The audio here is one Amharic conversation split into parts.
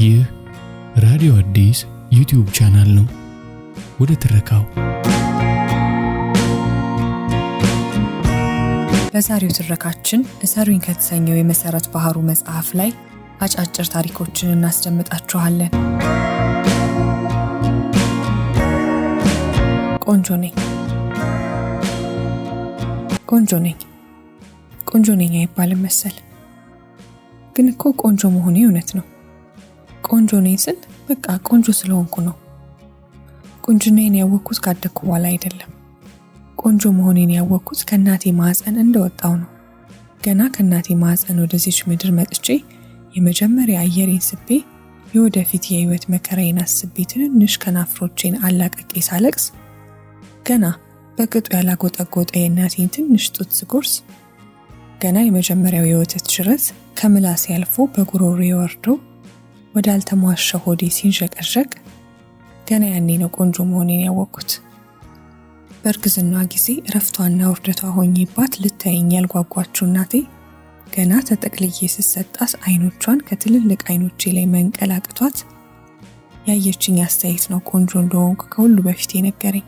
ይህ ራዲዮ አዲስ ዩቲዩብ ቻናል ነው። ወደ ትረካው በዛሬው ትረካችን እሰሩኝ ከተሰኘው የመሰረት ባህሩ መጽሐፍ ላይ አጫጭር ታሪኮችን እናስደምጣችኋለን። ቆንጆ ነኝ አይባልም መሰል። ግን እኮ ቆንጆ መሆኔ እውነት ነው። ቆንጆ ነኝ ስል በቃ ቆንጆ ስለሆንኩ ነው። ቁንጅናዬን ያወቅኩት ካደኩ በኋላ አይደለም። ቆንጆ መሆኔን ያወቅኩት ከእናቴ ማህፀን እንደወጣው ነው። ገና ከእናቴ ማህፀን ወደዚች ምድር መጥቼ የመጀመሪያ አየሬን ስቤ የወደፊት የህይወት መከራዬን አስቤ ትንንሽ ከናፍሮቼን አላቀቄ ሳለቅስ ገና በቅጡ ያላጎጠጎጠ የእናቴን ትንሽ ጡት ስጎርስ ገና የመጀመሪያው የወተት ሽረት ከምላሴ አልፎ በጉሮሮዬ ወርዶ ወደ አልተሟሸ ሆዴ ሲንዠቀዠቅ ገና ያኔ ነው ቆንጆ መሆኔን ያወቅኩት። በእርግዝና ጊዜ እረፍቷና ውርደቷ ሆኜባት ልታየኝ ያልጓጓችው እናቴ ገና ተጠቅልዬ ስሰጣት አይኖቿን ከትልልቅ አይኖቼ ላይ መንቀል አቅቷት ያየችኝ አስተያየት ነው ቆንጆ እንደሆንኩ ከሁሉ በፊት የነገረኝ።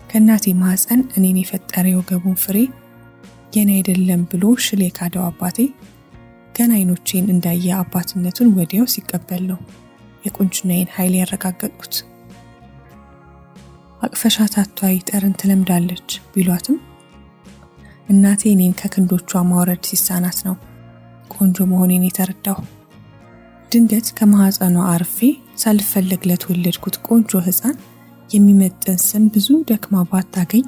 ከእናቴ ማህፀን እኔን የፈጠረ የወገቡን ፍሬ የኔ አይደለም ብሎ ሽል የካደው አባቴ ገና አይኖቼን እንዳየ አባትነቱን ወዲያው ሲቀበል ነው የቁንጅናዬን ኃይል ያረጋገጥኩት። አቅፈሻት አትዋይ ጠረን ትለምዳለች ቢሏትም እናቴ እኔን ከክንዶቿ ማውረድ ሲሳናት ነው ቆንጆ መሆኔን የተረዳው። ድንገት ከማህፀኗ አርፌ ሳልፈለግ ለተወለድኩት ቆንጆ ህፃን የሚመጥን ስም ብዙ ደክማ ባታገኝ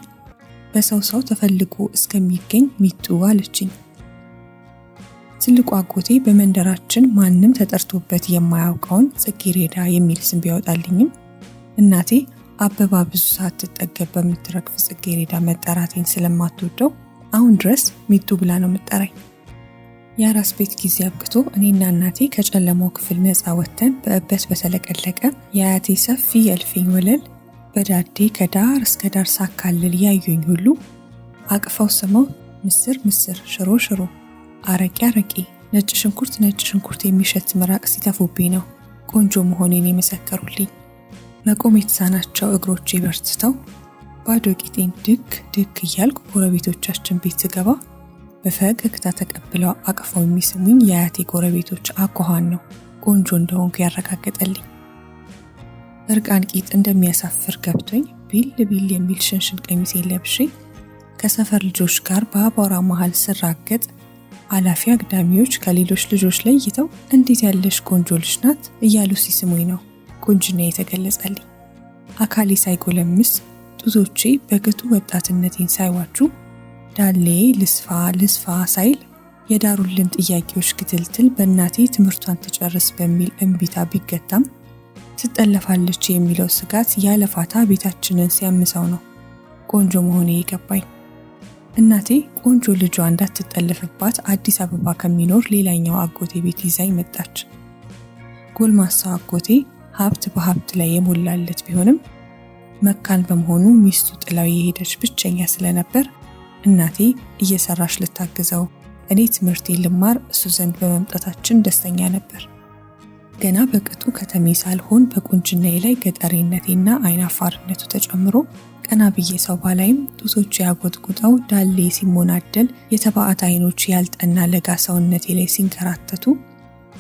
በሰው ተፈልጎ እስከሚገኝ ሚጡ አለችኝ። ትልቁ አጎቴ በመንደራችን ማንም ተጠርቶበት የማያውቀውን ጽጌሬዳ የሚል ስም ቢያወጣልኝም እናቴ አበባ ብዙ ሰዓት ትጠገብ በምትረግፍ ጽጌሬዳ መጠራቴን ስለማትወደው አሁን ድረስ ሚጡ ብላ ነው የምትጠራኝ። የአራስ ቤት ጊዜ አብቅቶ እኔና እናቴ ከጨለማው ክፍል ነፃ ወጥተን በእበት በተለቀለቀ የአያቴ ሰፊ የእልፍኝ ወለል በዳዴ ከዳር እስከ ዳር ሳካልል ያዩኝ ሁሉ አቅፈው ስመው ምስር ሽሮ አረቄ ነጭ ሽንኩርት የሚሸት ምራቅ ሲተፉብኝ ነው ቆንጆ መሆኔን የመሰከሩልኝ። መቆም የተሳናቸው እግሮቼ በርትተው ባዶ ቂጤን ድክ እያልኩ ጎረቤቶቻችን ቤት ስገባ በፈገግታ ተቀብለው አቅፈው የሚስሙኝ የአያቴ ጎረቤቶች አኳኋን ነው ቆንጆ እንደሆንኩ ያረጋገጠልኝ። እርቃን ቂጥ እንደሚያሳፍር ገብቶኝ ቢል የሚል ሽንሽን ቀሚሴን ለብሼ ከሰፈር ልጆች ጋር በአቧራ መሃል ስራገጥ አላፊ አግዳሚዎች ከሌሎች ልጆች ለይተው እንዴት ያለሽ ቆንጆ ልጅ ናት እያሉ ሲስሙኝ ነው ቁንጅና የተገለጸልኝ። አካሌ ሳይጎለምስ ጡቶቼ በቅጡ ወጣትነቴን ሳይዋጁ ዳሌ ልስፋ ሳይል የዳሩልን ጥያቄዎች ክትልትል በእናቴ ትምህርቷን ትጨርስ በሚል እንቢታ ቢገታም ትጠለፋለች የሚለው ስጋት ያለፋታ ቤታችንን ሲያምሰው ነው ቆንጆ መሆኔ የገባኝ። እናቴ ቆንጆ ልጇ እንዳትጠለፍባት አዲስ አበባ ከሚኖር ሌላኛው አጎቴ ቤት ይዛኝ መጣች። ጎልማሳው አጎቴ ሀብት በሀብት ላይ የሞላለት ቢሆንም መካን በመሆኑ ሚስቱ ጥላው የሄደች ብቸኛ ስለነበር እናቴ እየሰራች ልታግዘው እኔ ትምህርቴን ልማር እሱ ዘንድ በመምጣታችን ደስተኛ ነበር። ገና በቅጡ ከተሜ ሳልሆን በቁንጅናዬ ላይ ገጠሬነቴና አይናፋርነቱ ተጨምሮ ቀና ብዬ ሰው ባላይም ጡቶቼ ያጎጥጉጠው ዳሌ ሲሞናደል የተባዓት አይኖች ያልጠና ለጋ ሰውነቴ ላይ ሲንከራተቱ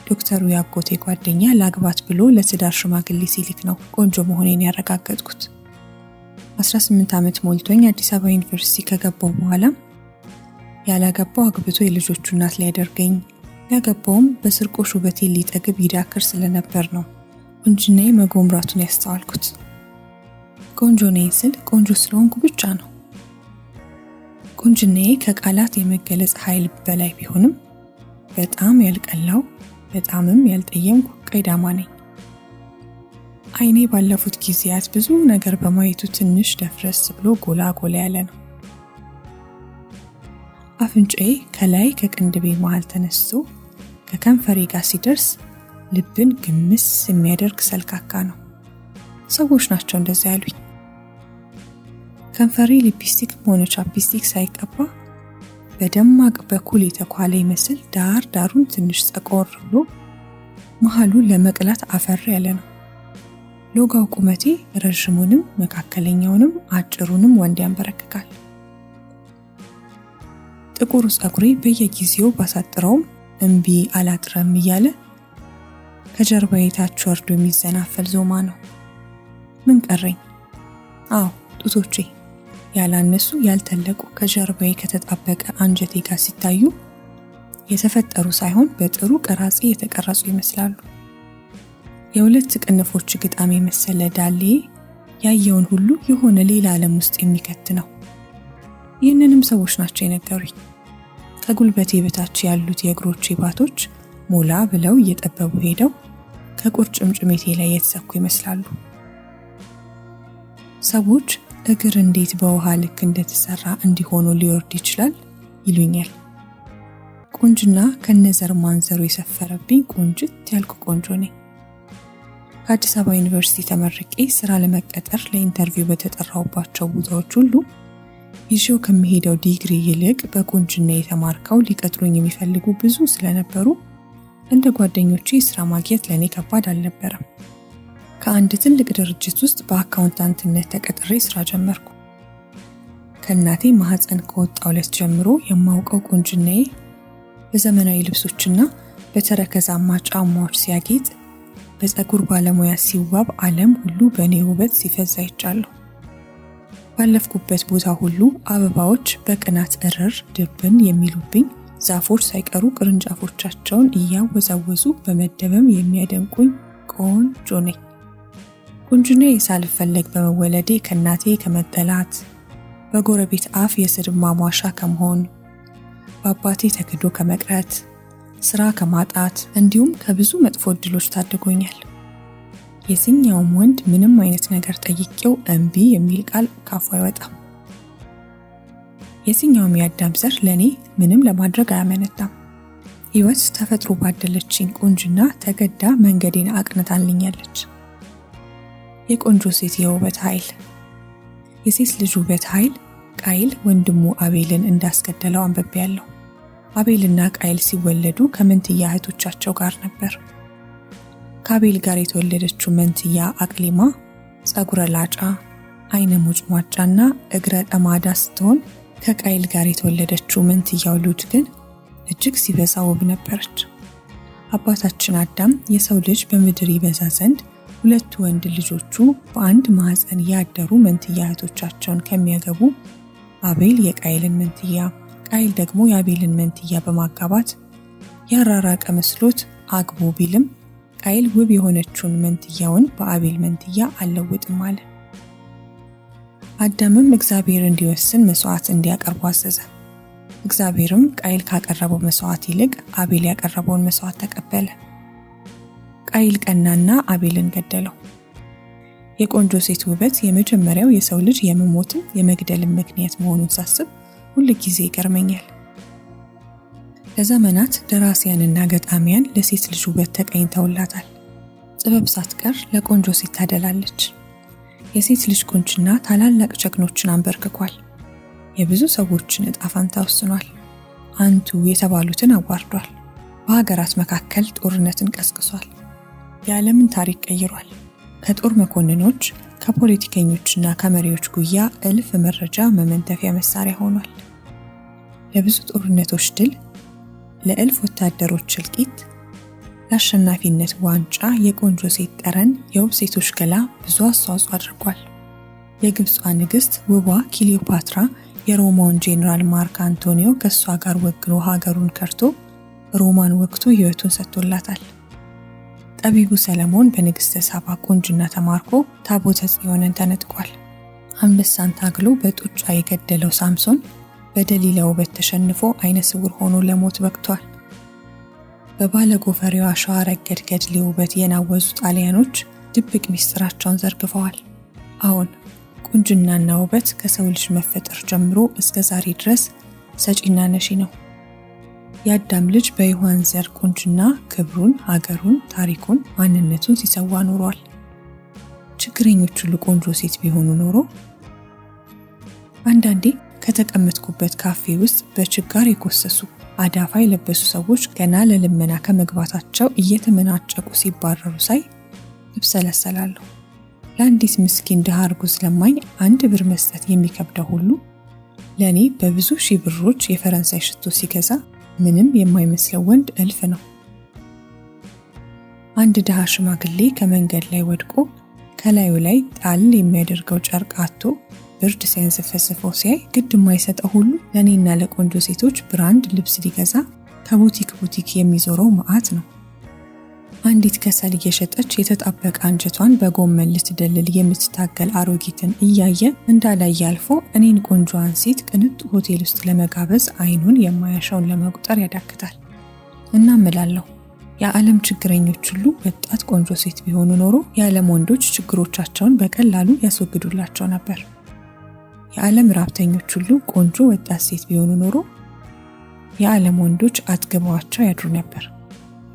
ዶክተሩ ያጎቴ ጓደኛ ላግባት ብሎ ለትዳር ሽማግሌ ሲልክ ነው ቆንጆ መሆኔን ያረጋገጥኩት። 18 ዓመት ሞልቶኝ አዲስ አበባ ዩኒቨርሲቲ ከገባሁ በኋላ ያላገባው አግብቶ የልጆቹ እናት ሊያደርገኝ ያገባውም በስርቆሽ ውበቴ ሊጠግብ ይዳክር ስለነበር ነው ቁንጅናዬ መጎምራቱን ያስተዋልኩት። ቆንጆ ነኝ ስል ቆንጆ ስለሆንኩ ብቻ ነው። ቁንጅናዬ ከቃላት የመገለጽ ኃይል በላይ ቢሆንም በጣም ያልቀላው በጣምም ያልጠየምኩ ቀይዳማ ነኝ። አይኔ ባለፉት ጊዜያት ብዙ ነገር በማየቱ ትንሽ ደፍረስ ብሎ ጎላ ያለ ነው። አፍንጫዬ ከላይ ከቅንድቤ መሃል ተነስቶ ከከንፈሬ ጋር ሲደርስ ልብን ግምስ የሚያደርግ ሰልካካ ነው። ሰዎች ናቸው እንደዛ ያሉኝ። ከንፈሬ ሊፕስቲክ ሆነ ቻፕስቲክ ሳይቀባ በደማቅ በኩል የተኳለ ይመስል ዳሩን ትንሽ ጸቆር ብሎ መሃሉ ለመቅላት አፈር ያለ ነው። ሎጋው ቁመቴ ረዥሙንም መካከለኛውንም አጭሩንም ወንድ ያንበረክካል። ጥቁሩ ፀጉሬ በየጊዜው ባሳጥረውም እምቢ አላጥረም እያለ ከጀርባዬ ታች ወርዶ የሚዘናፈል ዞማ ነው። ምን ቀረኝ? አዎ ጡቶቼ ያላነሱ ያልተለቁ ከጀርባዬ ከተጣበቀ አንጀቴ ጋር ሲታዩ የተፈጠሩ ሳይሆን በጥሩ ቀራጺ የተቀረጹ ይመስላሉ። የሁለት ቅንፎች ግጣም የመሰለ ዳሌ ያየውን ሁሉ የሆነ ሌላ ዓለም ውስጥ የሚከት ነው። ይህንንም ሰዎች ናቸው የነገሩኝ። ከጉልበቴ በታች ያሉት የእግሮቼ ባቶች ሞላ ብለው እየጠበቡ ሄደው ከቁርጭምጭሚቴ ላይ የተሰኩ ይመስላሉ። ሰዎች እግር እንዴት በውሃ ልክ እንደተሰራ እንዲሆኑ ሊወርድ ይችላል ይሉኛል። ቁንጅና ከነዘር ማንዘሩ የሰፈረብኝ ቁንጅት ያልኩ ቆንጆ ነኝ። ከአዲስ አበባ ዩኒቨርሲቲ ተመርቄ ስራ ለመቀጠር ለኢንተርቪው በተጠራሁባቸው ቦታዎች ሁሉ ይዤው ከሚሄደው ዲግሪ ይልቅ በቁንጅና የተማርከው ሊቀጥሩኝ የሚፈልጉ ብዙ ስለነበሩ እንደ ጓደኞቼ ስራ ማግኘት ለኔ ከባድ አልነበረም። ከአንድ ትልቅ ድርጅት ውስጥ በአካውንታንትነት ተቀጥሬ ስራ ጀመርኩ። ከእናቴ ማህፀን ከወጣው ዕለት ጀምሮ የማውቀው ቁንጅናዬ በዘመናዊ ልብሶችና በተረከዛማ ጫማዎች ሲያጌጥ፣ በፀጉር ባለሙያ ሲዋብ ዓለም ሁሉ በእኔ ውበት ሲፈዛ አይቻለሁ። ባለፍኩበት ቦታ ሁሉ አበባዎች በቅናት እርር ድብን የሚሉብኝ፣ ዛፎች ሳይቀሩ ቅርንጫፎቻቸውን እያወዛወዙ በመደመም የሚያደንቁኝ ቆንጆ ነኝ። ቁንጅናዬ ሳልፈለግ በመወለዴ ከእናቴ ከመጠላት፣ በጎረቤት አፍ የስድብ ማሟሻ ከመሆን፣ በአባቴ ተክዶ ከመቅረት፣ ስራ ከማጣት እንዲሁም ከብዙ መጥፎ ዕድሎች ታድጎኛል። የትኛውም ወንድ ምንም አይነት ነገር ጠይቄው እምቢ የሚል ቃል ካፉ አይወጣም። የትኛውም የአዳም ዘር ለኔ ምንም ለማድረግ አያመነታም። ሕይወት ተፈጥሮ ባደለችኝ ቁንጅና ተገዳ መንገዴን አቅንታልኛለች። የቆንጆ ሴት የውበት ኃይል። የሴት ልጅ ውበት ኃይል ቃይል ወንድሙ አቤልን እንዳስገደለው አንብቤያለሁ። አቤልና ቃይል ሲወለዱ ከመንትያ እህቶቻቸው ጋር ነበር። ከአቤል ጋር የተወለደችው መንትያ አቅሊማ ፀጉረ ላጫ፣ አይነ ሙጭሟጫና እግረ ጠማዳ ስትሆን ከቃይል ጋር የተወለደችው መንትያው ሉድ ግን እጅግ ሲበዛ ውብ ነበረች። አባታችን አዳም የሰው ልጅ በምድር ይበዛ ዘንድ ሁለቱ ወንድ ልጆቹ በአንድ ማህፀን ያደሩ መንትያ እህቶቻቸውን ከሚያገቡ አቤል የቃይልን መንትያ፣ ቃይል ደግሞ የአቤልን መንትያ በማጋባት ያራራቀ መስሎት አግቦ ቢልም ቃይል ውብ የሆነችውን መንትያውን በአቤል መንትያ አልለውጥም አለ። አዳምም እግዚአብሔር እንዲወስን መስዋዕት እንዲያቀርቡ አዘዘ። እግዚአብሔርም ቃይል ካቀረበው መስዋዕት ይልቅ አቤል ያቀረበውን መስዋዕት ተቀበለ። ቃይል ቀናና አቤልን ገደለው። የቆንጆ ሴት ውበት የመጀመሪያው የሰው ልጅ የመሞትም የመግደልም ምክንያት መሆኑን ሳስብ ሁል ጊዜ ይገርመኛል። ለዘመናት ደራሲያንና ገጣሚያን ለሴት ልጅ ውበት ተቀኝተውላታል። ጥበብ ሳትቀር ለቆንጆ ሴት ታደላለች። የሴት ልጅ ቁንጅና ታላላቅ ጀግኖችን አንበርክኳል። የብዙ ሰዎችን ዕጣ ፈንታ ወስኗል። አንቱ የተባሉትን አዋርዷል። በሀገራት መካከል ጦርነትን ቀስቅሷል። የዓለምን ታሪክ ቀይሯል። ከጦር መኮንኖች፣ ከፖለቲከኞችና ከመሪዎች ጉያ እልፍ መረጃ መመንተፊያ መሳሪያ ሆኗል። ለብዙ ጦርነቶች ድል፣ ለእልፍ ወታደሮች እልቂት፣ ለአሸናፊነት ዋንጫ የቆንጆ ሴት ጠረን፣ የውብ ሴቶች ገላ ብዙ አስተዋጽኦ አድርጓል። የግብጿ ንግሥት ውቧ ክሊዮፓትራ የሮማውን ጄኔራል ማርክ አንቶኒዮ ከሷ ጋር ወግኖ ሀገሩን ከርቶ ሮማን ወግቶ ሕይወቱን ሰጥቶላታል። ጠቢቡ ሰለሞን በንግሥተ ሳባ ቁንጅና ተማርኮ ታቦተ ጽዮንን ተነጥቋል። አንበሳን ታግሎ በጡጫ የገደለው ሳምሶን በደሊላ ውበት ተሸንፎ አይነ ስውር ሆኖ ለሞት በቅቷል። በባለ ጎፈሬው አሸዋ ረገድ ገድሌ ውበት የናወዙ ጣሊያኖች ድብቅ ሚስጥራቸውን ዘርግፈዋል። አሁን ቁንጅናና ውበት ከሰው ልጅ መፈጠር ጀምሮ እስከ ዛሬ ድረስ ሰጪና ነሺ ነው። የአዳም ልጅ በሔዋን ዘር ቁንጅና ክብሩን፣ ሀገሩን፣ ታሪኩን፣ ማንነቱን ሲሰዋ ኖሯል። ችግረኞች ሁሉ ቆንጆ ሴት ቢሆኑ ኖሮ። አንዳንዴ ከተቀመጥኩበት ካፌ ውስጥ በችጋር የኮሰሱ አዳፋ የለበሱ ሰዎች ገና ለልመና ከመግባታቸው እየተመናጨቁ ሲባረሩ ሳይ እብሰለሰላለሁ። ለአንዲት ምስኪን ድሃ እርጉዝ ለማኝ 1 ብር መስጠት የሚከብደው ሁሉ ለእኔ በብዙ ሺህ ብሮች የፈረንሳይ ሽቶ ሲገዛ ምንም የማይመስለው ወንድ እልፍ ነው። አንድ ድሃ ሽማግሌ ከመንገድ ላይ ወድቆ ከላዩ ላይ ጣል የሚያደርገው ጨርቅ አጥቶ ብርድ ሲያንዘፈዝፈው ሲያይ ግድ የማይሰጠው ሁሉ ለእኔና ለቆንጆ ሴቶች ብራንድ ልብስ ሊገዛ ከቡቲክ ቡቲክ የሚዞረው መዓት ነው። አንዲት ከሰል እየሸጠች የተጣበቀ አንጀቷን በጎመን ልትደልል የምትታገል አሮጊትን እያየ እንዳላየ አልፎ እኔን ቆንጆዋን ሴት ቅንጡ ሆቴል ውስጥ ለመጋበዝ አይኑን የማያሻውን ለመቁጠር ያዳክታል። እናም እላለሁ የዓለም ችግረኞች ሁሉ ወጣት ቆንጆ ሴት ቢሆኑ ኖሮ የዓለም ወንዶች ችግሮቻቸውን በቀላሉ ያስወግዱላቸው ነበር። የዓለም ራብተኞች ሁሉ ቆንጆ ወጣት ሴት ቢሆኑ ኖሮ የዓለም ወንዶች አጥግበዋቸው ያድሩ ነበር።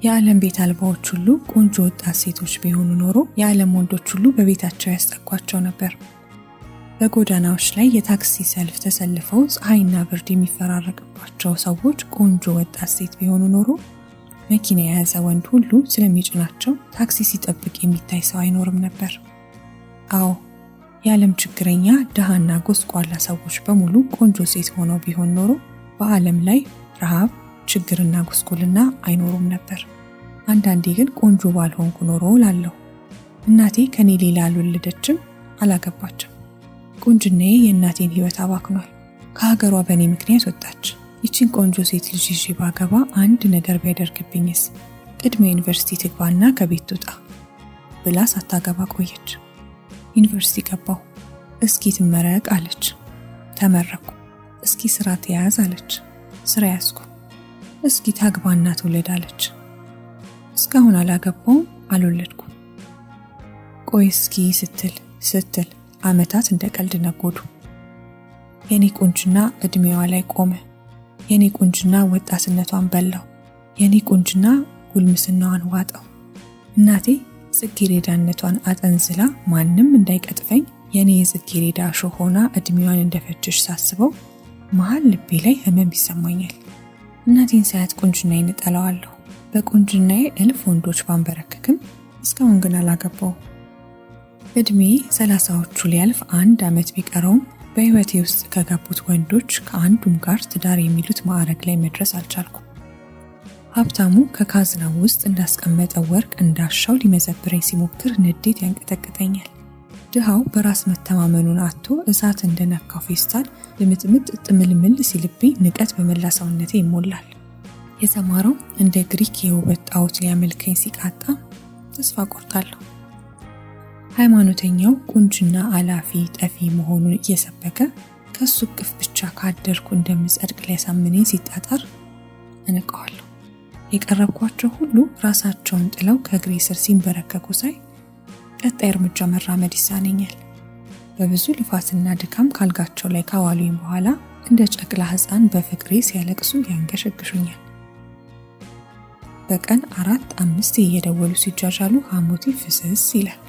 የዓለም ቤት አልባዎች ሁሉ ቆንጆ ወጣት ሴቶች ቢሆኑ ኖሮ የዓለም ወንዶች ሁሉ በቤታቸው ያስጠጓቸው ነበር። በጎዳናዎች ላይ የታክሲ ሰልፍ ተሰልፈው ፀሐይና ብርድ የሚፈራረቅባቸው ሰዎች ቆንጆ ወጣት ሴት ቢሆኑ ኖሮ መኪና የያዘ ወንድ ሁሉ ስለሚጭናቸው ታክሲ ሲጠብቅ የሚታይ ሰው አይኖርም ነበር። አዎ የዓለም ችግረኛ ድሃና ጎስቋላ ሰዎች በሙሉ ቆንጆ ሴት ሆነው ቢሆን ኖሮ በዓለም ላይ ረሃብ፣ ችግርና ጉስቁልና አይኖሩም ነበር። አንዳንዴ ግን ቆንጆ ባልሆንኩ ኖሮ እላለሁ። እናቴ ከኔ ሌላ አልወለደችም፣ አላገባችም። ቁንጅናዬ የእናቴን ሕይወት አባክኗል። ከሀገሯ በእኔ ምክንያት ወጣች። ይችን ቆንጆ ሴት ልጅ ይዤ ባገባ አንድ ነገር ቢያደርግብኝስ? ቅድመ ዩኒቨርሲቲ ትግባና ከቤት ትውጣ ብላ ሳታገባ ቆየች። ዩኒቨርሲቲ ገባሁ። እስኪ ትመረቅ አለች። ተመረኩ። እስኪ ስራ ትያዝ አለች። ስራ ያዝኩ። እስኪ ታግባና ትውለድ አለች። እስካሁን አላገባውም፣ አልወለድኩም። ቆይ እስኪ ስትል ዓመታት እንደ ቀልድ ነጎዱ። የኔ ቁንጅና እድሜዋ ላይ ቆመ። የኔ ቁንጅና ወጣትነቷን በላው። የኔ ቁንጅና ጉልምስናዋን ዋጠው። እናቴ ጽጌረዳነቷን አጠንዝላ ማንም እንዳይቀጥፈኝ የኔ የጽጌረዳ እሾህ ሆና እድሜዋን እንደፈጀሽ ሳስበው መሃል ልቤ ላይ ህመም ይሰማኛል። እናቴን ሳያት ቁንጅናዬን እጠላዋለሁ። በቁንጅናዬ እልፍ ወንዶች ባንበረክክም እስካሁን ግን አላገባው። እድሜ 30ዎቹ ሊያልፍ 1 ዓመት ቢቀረውም በህይወቴ ውስጥ ከገቡት ወንዶች ከአንዱም ጋር ትዳር የሚሉት ማዕረግ ላይ መድረስ አልቻልኩም። ሀብታሙ ከካዝናው ውስጥ እንዳስቀመጠው ወርቅ እንዳሻው ሊመዘብረኝ ሲሞክር ንዴት ያንቀጠቅጠኛል። ድሃው በራስ መተማመኑን አጥቶ እሳት እንደነካው ፌስታል ልምጥምጥ ጥምልምል ሲልብኝ ንቀት በመላ ሰውነቴ ይሞላል። የተማረው እንደ ግሪክ የውበት ጣዖት ሊያመልከኝ ሲቃጣ ተስፋ ቆርጣለሁ። ሃይማኖተኛው ቁንጅና አላፊ ጠፊ መሆኑን እየሰበከ ከሱ ቅፍ ብቻ ካደርኩ እንደምጸድቅ ሊያሳምነኝ ሲጣጣር እንቀዋለሁ። የቀረብኳቸው ሁሉ ራሳቸውን ጥለው ከእግሬ ስር ሲንበረከኩ ሳይ ቀጣይ እርምጃ መራመድ ይሳነኛል። በብዙ ልፋትና ድካም ካልጋቸው ላይ ካዋሉኝ በኋላ እንደ ጨቅላ ሕፃን በፍቅሬ ሲያለቅሱ ያንገሸግሹኛል። በቀን 4-5 እየደወሉ ሲጃጃሉ ሐሞቴ ፍስስ ይላል።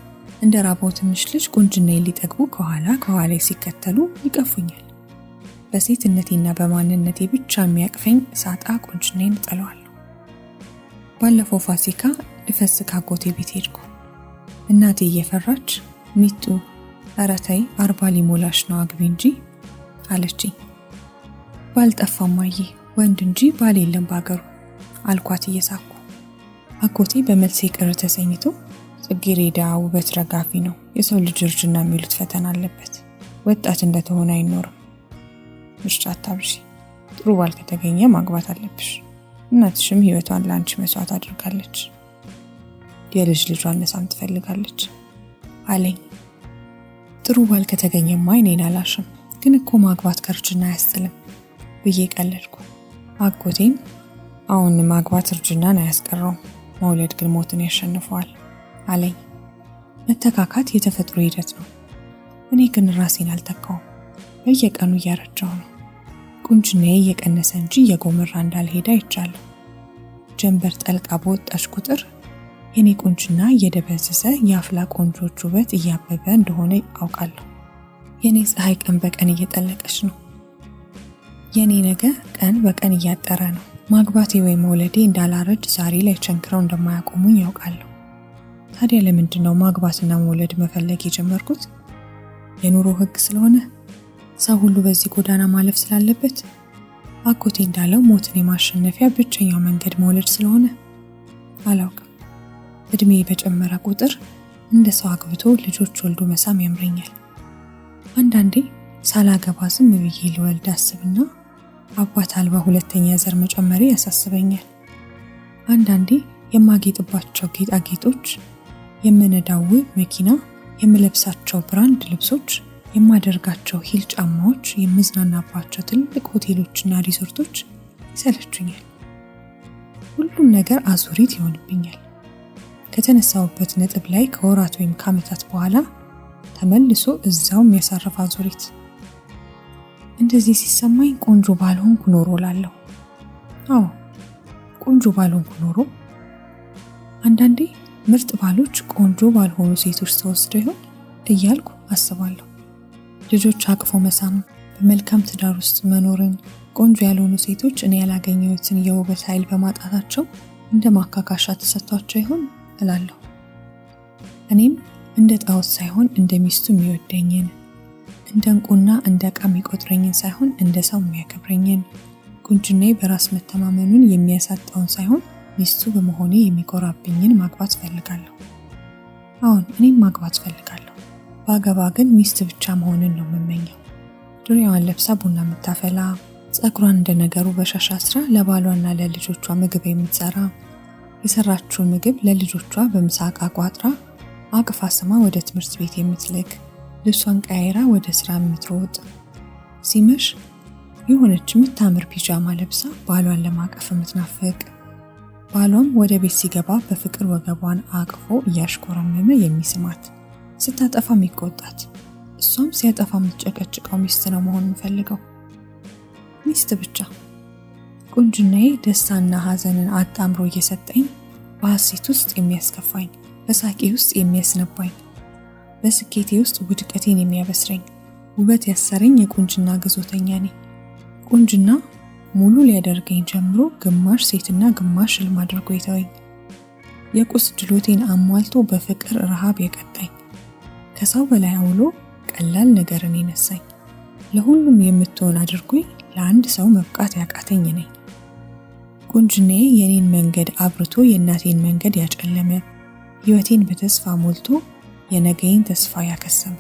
እንደ ራበው ትንሽ ልጅ ቁንጅናዬን ሊጠግቡ ከኋላ ሲከተሉ ይቀፉኛል። በሴትነቴና በማንነቴ ብቻ የሚያቅፈኝ ሳጣ ቁንጅናዬን እጠለዋለሁ። ባለፈው ፋሲካ ልፈስክ አጎቴ ቤት ሄድኩ። እናቴ እየፈራች ሚጡ ኧረ ተይ 40 ሊሞላሽ ነው አግቢ እንጂ አለችኝ። ባልጠፋማዬ ወንድ እንጂ ባል የለም ባገሩ አልኳት እየሳኩ። አጎቴ በመልሴ ቅር ተሰኝቶ ጽጌረዳ ውበት ረጋፊ ነው፣ የሰው ልጅ እርጅና የሚሉት ፈተና አለበት፣ ወጣት እንደተሆነ አይኖርም። ምርጫ አታብዢ፣ ጥሩ ባል ከተገኘ ማግባት አለብሽ። እናትሽም ህይወቷን ለአንቺ መስዋዕት አድርጋለች፣ የልጅ ልጇን መሳም ትፈልጋለች አለኝ። ጥሩ ባል ከተገኘማ እኔን አላሽም፣ ግን እኮ ማግባት ከእርጅና አያስጥልም ብዬ ቀለድኩ። አጎቴም አሁን ማግባት እርጅናን አያስቀረውም፣ መውለድ ግን ሞትን ያሸንፈዋል አለኝ። መተካካት የተፈጥሮ ሂደት ነው። እኔ ግን ራሴን አልተካውም፣ በየቀኑ እያረጃው ነው። ቁንጅናዬ እየቀነሰ እንጂ እየጎመራ እንዳልሄደ አይቻለሁ። ጀንበር ጠልቃ በወጣች ቁጥር የኔ ቁንጅና እየደበዘዘ የአፍላ ቆንጆች ውበት እያበበ እንደሆነ አውቃለሁ። የኔ ፀሐይ ቀን በቀን እየጠለቀች ነው። የኔ ነገ ቀን በቀን እያጠረ ነው። ማግባቴ ወይም መውለዴ እንዳላረጅ ዛሬ ላይ ቸንክረው እንደማያቆሙኝ ያውቃለሁ። ታዲያ ለምንድነው ማግባትና መውለድ መፈለግ የጀመርኩት? የኑሮ ህግ ስለሆነ? ሰው ሁሉ በዚህ ጎዳና ማለፍ ስላለበት? አጎቴ እንዳለው ሞትን የማሸነፊያ ብቸኛው መንገድ መውለድ ስለሆነ? አላውቅም። እድሜ በጨመረ ቁጥር እንደ ሰው አግብቶ ልጆች ወልዶ መሳም ያምረኛል። አንዳንዴ ሳላገባ ዝም ብዬ ልወልድ አስብና አባት አልባ ሁለተኛ ዘር መጨመሬ ያሳስበኛል። አንዳንዴ የማጌጥባቸው ጌጣጌጦች፣ የምነዳው መኪና፣ የምለብሳቸው ብራንድ ልብሶች፣ የማደርጋቸው ሂል ጫማዎች፣ የምዝናናባቸው ትልቅ ሆቴሎችና ሪዞርቶች ይሰለቹኛል። ሁሉም ነገር አዙሪት ይሆንብኛል። ከተነሳውበት ነጥብ ላይ ከወራት ወይም ከዓመታት በኋላ ተመልሶ እዛው የሚያሳርፍ አዙሪት። እንደዚህ ሲሰማኝ ቆንጆ ባልሆንኩ ኖሮ ላለሁ። አዎ ቆንጆ ባልሆንኩ ኖሮ። አንዳንዴ ምርጥ ባሎች ቆንጆ ባልሆኑ ሴቶች ተወስደው ይሆን እያልኩ አስባለሁ። ልጆች አቅፎ መሳም፣ በመልካም ትዳር ውስጥ መኖርን ቆንጆ ያልሆኑ ሴቶች እኔ ያላገኘሁትን የውበት ኃይል በማጣታቸው እንደ ማካካሻ ተሰጥቷቸው ይሆን እላለሁ። እኔም እንደ ጣዖት ሳይሆን እንደ ሚስቱ የሚወደኝን፣ እንደ እንቁና እንደ ዕቃ የሚቆጥረኝን ሳይሆን እንደ ሰው የሚያከብረኝን፣ ቁንጅናዬ በራስ መተማመኑን የሚያሳጣውን ሳይሆን ሚስቱ በመሆኔ የሚኮራብኝን ማግባት ፈልጋለሁ። አሁን እኔም ማግባት ፈልጋለሁ። ባገባ ግን ሚስት ብቻ መሆንን ነው የምመኘው። ዙሪያዋን ለብሳ ቡና የምታፈላ፣ ጸጉሯን እንደ ነገሩ በሻሽ አስራ ለባሏና ለልጆቿ ምግብ የምትሰራ፣ የሰራችውን ምግብ ለልጆቿ በምሳቃ ቋጥራ አቅፋ ስማ ወደ ትምህርት ቤት የምትልክ፣ ልብሷን ቀያይራ ወደ ስራ የምትሮጥ፣ ሲመሽ የሆነች የምታምር ፒጃማ ለብሳ ባሏን ለማቀፍ የምትናፍቅ፣ ባሏም ወደ ቤት ሲገባ በፍቅር ወገቧን አቅፎ እያሽኮረመመ የሚስማት፣ ስታጠፋ የሚቆጣት፣ እሷም ሲያጠፋ የምትጨቀጭቀው ሚስት ነው መሆን የምፈልገው። ሚስት ብቻ። ቁንጅናዬ ደስታና ሐዘንን አጣምሮ እየሰጠኝ፣ በሐሴት ውስጥ የሚያስከፋኝ፣ በሳቄ ውስጥ የሚያስነባኝ፣ በስኬቴ ውስጥ ውድቀቴን የሚያበስረኝ፣ ውበት ያሰረኝ የቁንጅና ግዞተኛ ነኝ። ቁንጅና ሙሉ ሊያደርገኝ ጀምሮ ግማሽ ሴትና ግማሽ ሕልም አድርጎ የተወኝ፣ የቁስ ድሎቴን አሟልቶ በፍቅር ረሃብ የቀጣኝ፣ ከሰው በላይ አውሎ ቀላል ነገርን የነሳኝ፣ ለሁሉም የምትሆን አድርጎኝ ለአንድ ሰው መብቃት ያቃተኝ ነኝ። ቁንጅናዬ የኔን መንገድ አብርቶ የእናቴን መንገድ ያጨለመ፣ ሕይወቴን በተስፋ ሞልቶ የነገዬን ተስፋ ያከሰመ፣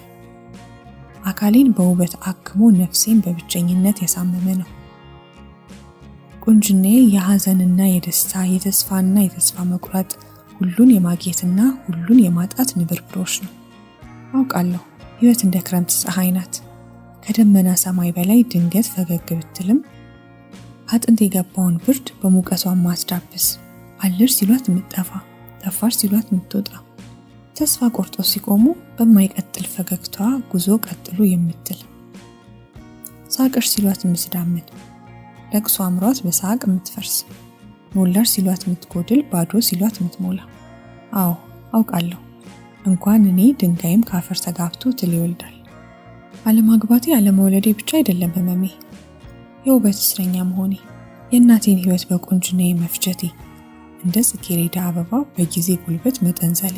አካሌን በውበት አክሞ ነፍሴን በብቸኝነት ያሳመመ ነው። ቁንጅናዬ የሐዘንና የደስታ፣ የተስፋና የተስፋ መቁረጥ፣ ሁሉን የማግኘትና ሁሉን የማጣት ንብርብሮች ነው። አውቃለሁ ሕይወት እንደ ክረምት ፀሐይ ናት። ከደመና ሰማይ በላይ ድንገት ፈገግ ብትልም አጥንት የገባውን ብርድ በሙቀቷ ማትዳብስ፣ አለሽ ሲሏት የምትጠፋ፣ ጠፋሽ ሲሏት የምትወጣ፣ ተስፋ ቆርጦ ሲቆሙ በማይቀጥል ፈገግቷ ጉዞ ቀጥሎ የምትል፣ ሳቅሽ ሲሏት የምትዳምን፣ ለቅሶ አምሯት በሳቅ የምትፈርስ፣ ሞላሽ ሲሏት የምትጎድል፣ ባዶ ሲሏት የምትሞላ። አዎ አውቃለሁ እንኳን እኔ ድንጋይም ካፈር ተጋብቶ ትል ይወልዳል። አለማግባቴ አለመውለዴ ብቻ አይደለም ህመሜ፣ የውበት እስረኛ መሆኔ፣ የእናቴን ሕይወት በቁንጅናዬ መፍጀቴ፣ እንደ ጽጌረዳ አበባ በጊዜ ጉልበት መጠንዘሌ፣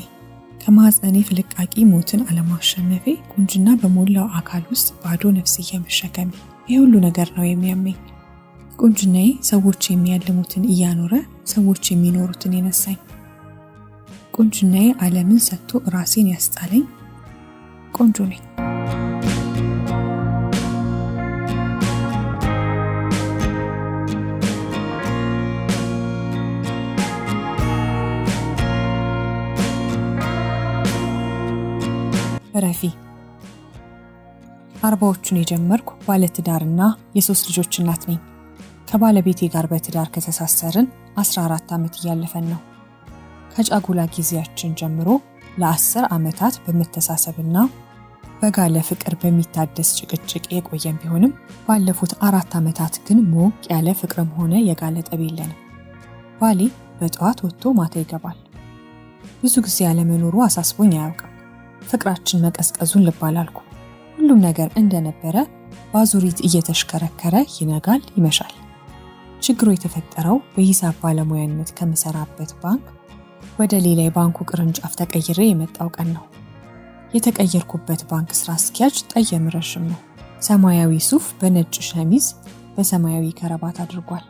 ከማህፀኔ ፍልቃቂ ሞትን አለማሸነፌ፣ ቁንጅና በሞላው አካል ውስጥ ባዶ ነፍስያ መሸከሜ፣ ይህ ሁሉ ነገር ነው የሚያመኝ። ቁንጅናዬ ሰዎች የሚያልሙትን እያኖረ ሰዎች የሚኖሩትን የነሳኝ፣ ቁንጅናዬ ዓለምን ሰጥቶ ራሴን ያስጣለኝ ቆንጆ ነኝ። ረፊ 40ዎቹን የጀመርኩ ባለትዳርና የ3 ልጆች እናት ነኝ። ከባለቤቴ ጋር በትዳር ከተሳሰርን 14 ዓመት እያለፈን ነው። ከጫጉላ ጊዜያችን ጀምሮ ለ10 ዓመታት በመተሳሰብና በጋለ ፍቅር በሚታደስ ጭቅጭቅ የቆየን ቢሆንም ባለፉት 4 ዓመታት ግን ሞቅ ያለ ፍቅርም ሆነ የጋለ ጠብ የለንም። ባሌ በጠዋት ወጥቶ ማታ ይገባል። ብዙ ጊዜ ያለመኖሩ አሳስቦኝ አያውቅም። ፍቅራችን መቀዝቀዙን ልብ አላልኩ። ሁሉም ነገር እንደነበረ ባዙሪት እየተሽከረከረ ይነጋል፣ ይመሻል። ችግሩ የተፈጠረው በሂሳብ ባለሙያነት ከምሰራበት ባንክ ወደ ሌላ የባንኩ ቅርንጫፍ ተቀይሬ የመጣው ቀን ነው። የተቀየርኩበት ባንክ ስራ አስኪያጅ ጠየም ረዥም ነው። ሰማያዊ ሱፍ በነጭ ሸሚዝ በሰማያዊ ከረባት አድርጓል።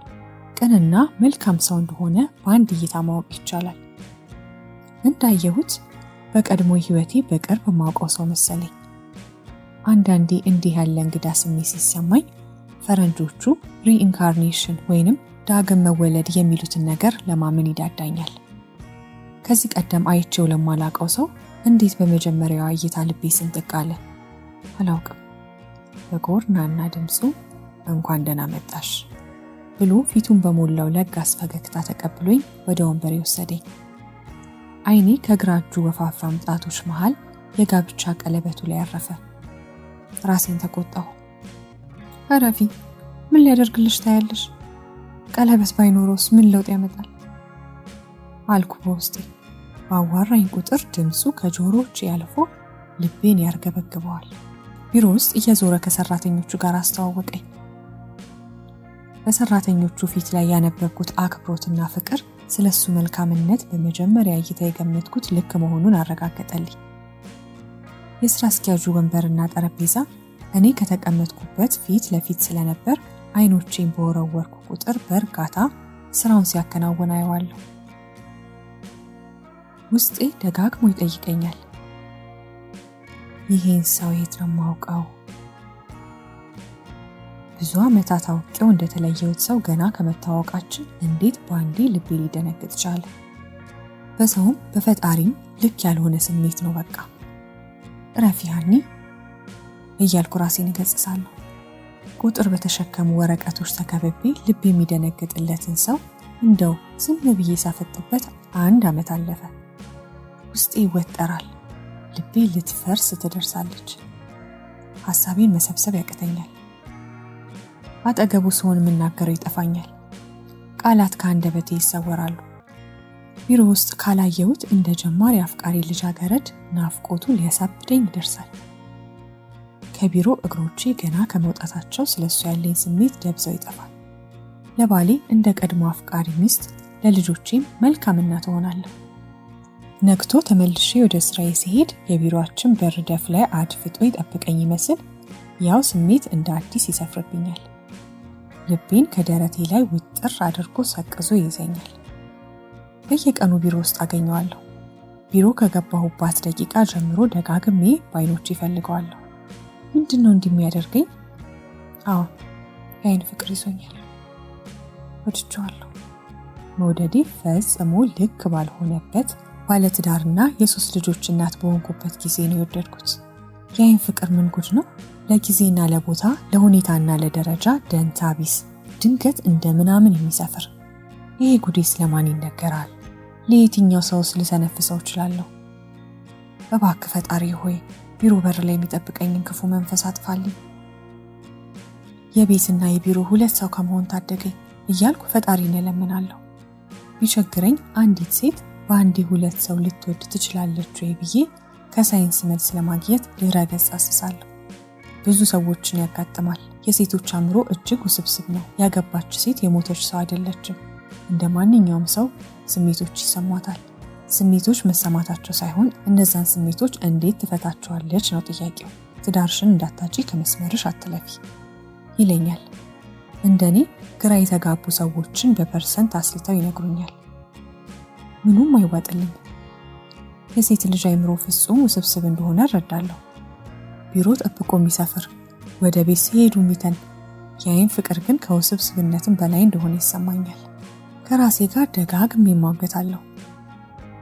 ቅንና መልካም ሰው እንደሆነ በአንድ እይታ ማወቅ ይቻላል። እንዳየሁት በቀድሞ ህይወቴ በቅርብ ማውቀው ሰው መሰለኝ። አንዳንዴ እንዲህ ያለ እንግዳ ስሜት ሲሰማኝ ፈረንጆቹ ሪኢንካርኔሽን ወይንም ዳግም መወለድ የሚሉትን ነገር ለማመን ይዳዳኛል። ከዚህ ቀደም አይቼው ለማላውቀው ሰው እንዴት በመጀመሪያዋ እይታ ልቤ ስንጥቅ አለ አላውቅም። በጎርናና ድምፁ እንኳን ደህና መጣሽ ብሎ ፊቱን በሞላው ለጋስ ፈገግታ ተቀብሎኝ ወደ ወንበሬ ወሰደኝ። አይኔ ከግራ እጁ ወፋፍራም ጣቶች መሃል የጋብቻ ቀለበቱ ላይ አረፈ። ራሴን ተቆጣሁ። አረፊ፣ ምን ሊያደርግልሽ ታያለሽ? ቀለበት ባይኖረውስ ምን ለውጥ ያመጣል? አልኩ በውስጤ። ባዋራኝ ቁጥር ድምፁ ከጆሮዎች ያልፎ ልቤን ያርገበግበዋል። ቢሮ ውስጥ እየዞረ ከሰራተኞቹ ጋር አስተዋወቀኝ። በሰራተኞቹ ፊት ላይ ያነበብኩት አክብሮትና ፍቅር ስለሱ መልካምነት በመጀመሪያ እይታ የገመትኩት ልክ መሆኑን አረጋገጠልኝ። የስራ አስኪያጁ ወንበርና ጠረጴዛ እኔ ከተቀመጥኩበት ፊት ለፊት ስለነበር አይኖቼን በወረወርኩ ቁጥር በእርጋታ ስራውን ሲያከናውን አየዋለሁ። ውስጤ ደጋግሞ ይጠይቀኛል፣ ይሄን ሰው የት ነው የማውቀው? ብዙ ዓመታት አውቄው እንደተለየሁት ሰው ገና ከመታወቃችን እንዴት በአንዴ ልቤ ሊደነግጥ ቻለ? በሰውም በፈጣሪም ልክ ያልሆነ ስሜት ነው። በቃ እረፊ ሀኒ እያልኩ ራሴን እገጽሳለሁ። ቁጥር በተሸከሙ ወረቀቶች ተከብቤ ልብ የሚደነግጥለትን ሰው እንደው ዝም ብዬ ሳፈጥበት 1 ዓመት አለፈ። ውስጤ ይወጠራል። ልቤ ልትፈርስ ትደርሳለች። ሐሳቤን መሰብሰብ ያቅተኛል። አጠገቡ ስሆን የምናገረው ይጠፋኛል። ቃላት ከአንደበቴ ይሰወራሉ። ቢሮ ውስጥ ካላየሁት እንደ ጀማሪ አፍቃሪ ልጃገረድ ናፍቆቱ ሊያሳብደኝ ይደርሳል። ከቢሮ እግሮቼ ገና ከመውጣታቸው ስለሱ ያለኝ ስሜት ደብዛው ይጠፋል። ለባሌ እንደ ቀድሞ አፍቃሪ ሚስት፣ ለልጆቼም መልካም እናት እሆናለሁ። ነግቶ ተመልሼ ወደ ስራዬ ሲሄድ የቢሮአችን በር ደፍ ላይ አድፍጦ ይጠብቀኝ ይመስል ያው ስሜት እንደ አዲስ ይሰፍርብኛል። ልቤን ከደረቴ ላይ ውጥር አድርጎ ሰቅዞ ይይዘኛል። በየቀኑ ቢሮ ውስጥ አገኘዋለሁ። ቢሮ ከገባሁባት ደቂቃ ጀምሮ ደጋግሜ በአይኖቼ እፈልገዋለሁ። ምንድነው እንደሚያደርገኝ? አዎ፣ የአይን ፍቅር ይዞኛል። ወድጄዋለሁ። መውደዴ ፈጽሞ ልክ ባልሆነበት ባለትዳርና የ3 ልጆች እናት በሆንኩበት ጊዜ ነው የወደድኩት። የአይን ፍቅር ምን ጉድ ነው! ለጊዜና ለቦታ ለሁኔታና ለደረጃ ደንታ ቢስ፣ ድንገት እንደ ምናምን የሚሰፍር። ይሄ ጉዴ ስለማን ይነገራል? ለየትኛው ሰውስ ልሰነፍሰው እችላለሁ? እባክህ ፈጣሪ ሆይ ቢሮ በር ላይ የሚጠብቀኝን ክፉ መንፈስ አጥፋልኝ። የቤትና የቢሮ 2 ሰው ከመሆን ታደገኝ እያልኩ ፈጣሪን እለምናለሁ። ቢቸግረኝ አንዲት ሴት በአንዴ 2 ሰው ልትወድ ትችላለች ወይ ብዬ ከሳይንስ መልስ ለማግኘት ድረ-ገጽ አስሳለሁ። ብዙ ሰዎችን ያጋጥማል። የሴቶች አእምሮ እጅግ ውስብስብ ነው። ያገባች ሴት የሞተች ሰው አይደለችም። እንደ ማንኛውም ሰው ስሜቶች ይሰማታል። ስሜቶች መሰማታቸው ሳይሆን እነዛን ስሜቶች እንዴት ትፈታቸዋለች ነው ጥያቄው። ትዳርሽን እንዳታጪ ከመስመርሽ አትለፊ ይለኛል። እንደኔ ግራ የተጋቡ ሰዎችን በፐርሰንት አስልተው ይነግሩኛል። ምኑም አይዋጥልኝ። የሴት ልጅ አእምሮ ፍጹም ውስብስብ እንደሆነ እረዳለሁ። ቢሮ ጠብቆ የሚሰፍር፣ ወደ ቤት ሲሄዱ የሚተን፣ የአይን ፍቅር ግን ከውስብስብነትም በላይ እንደሆነ ይሰማኛል። ከራሴ ጋር ደጋግሜ እሟገታለሁ።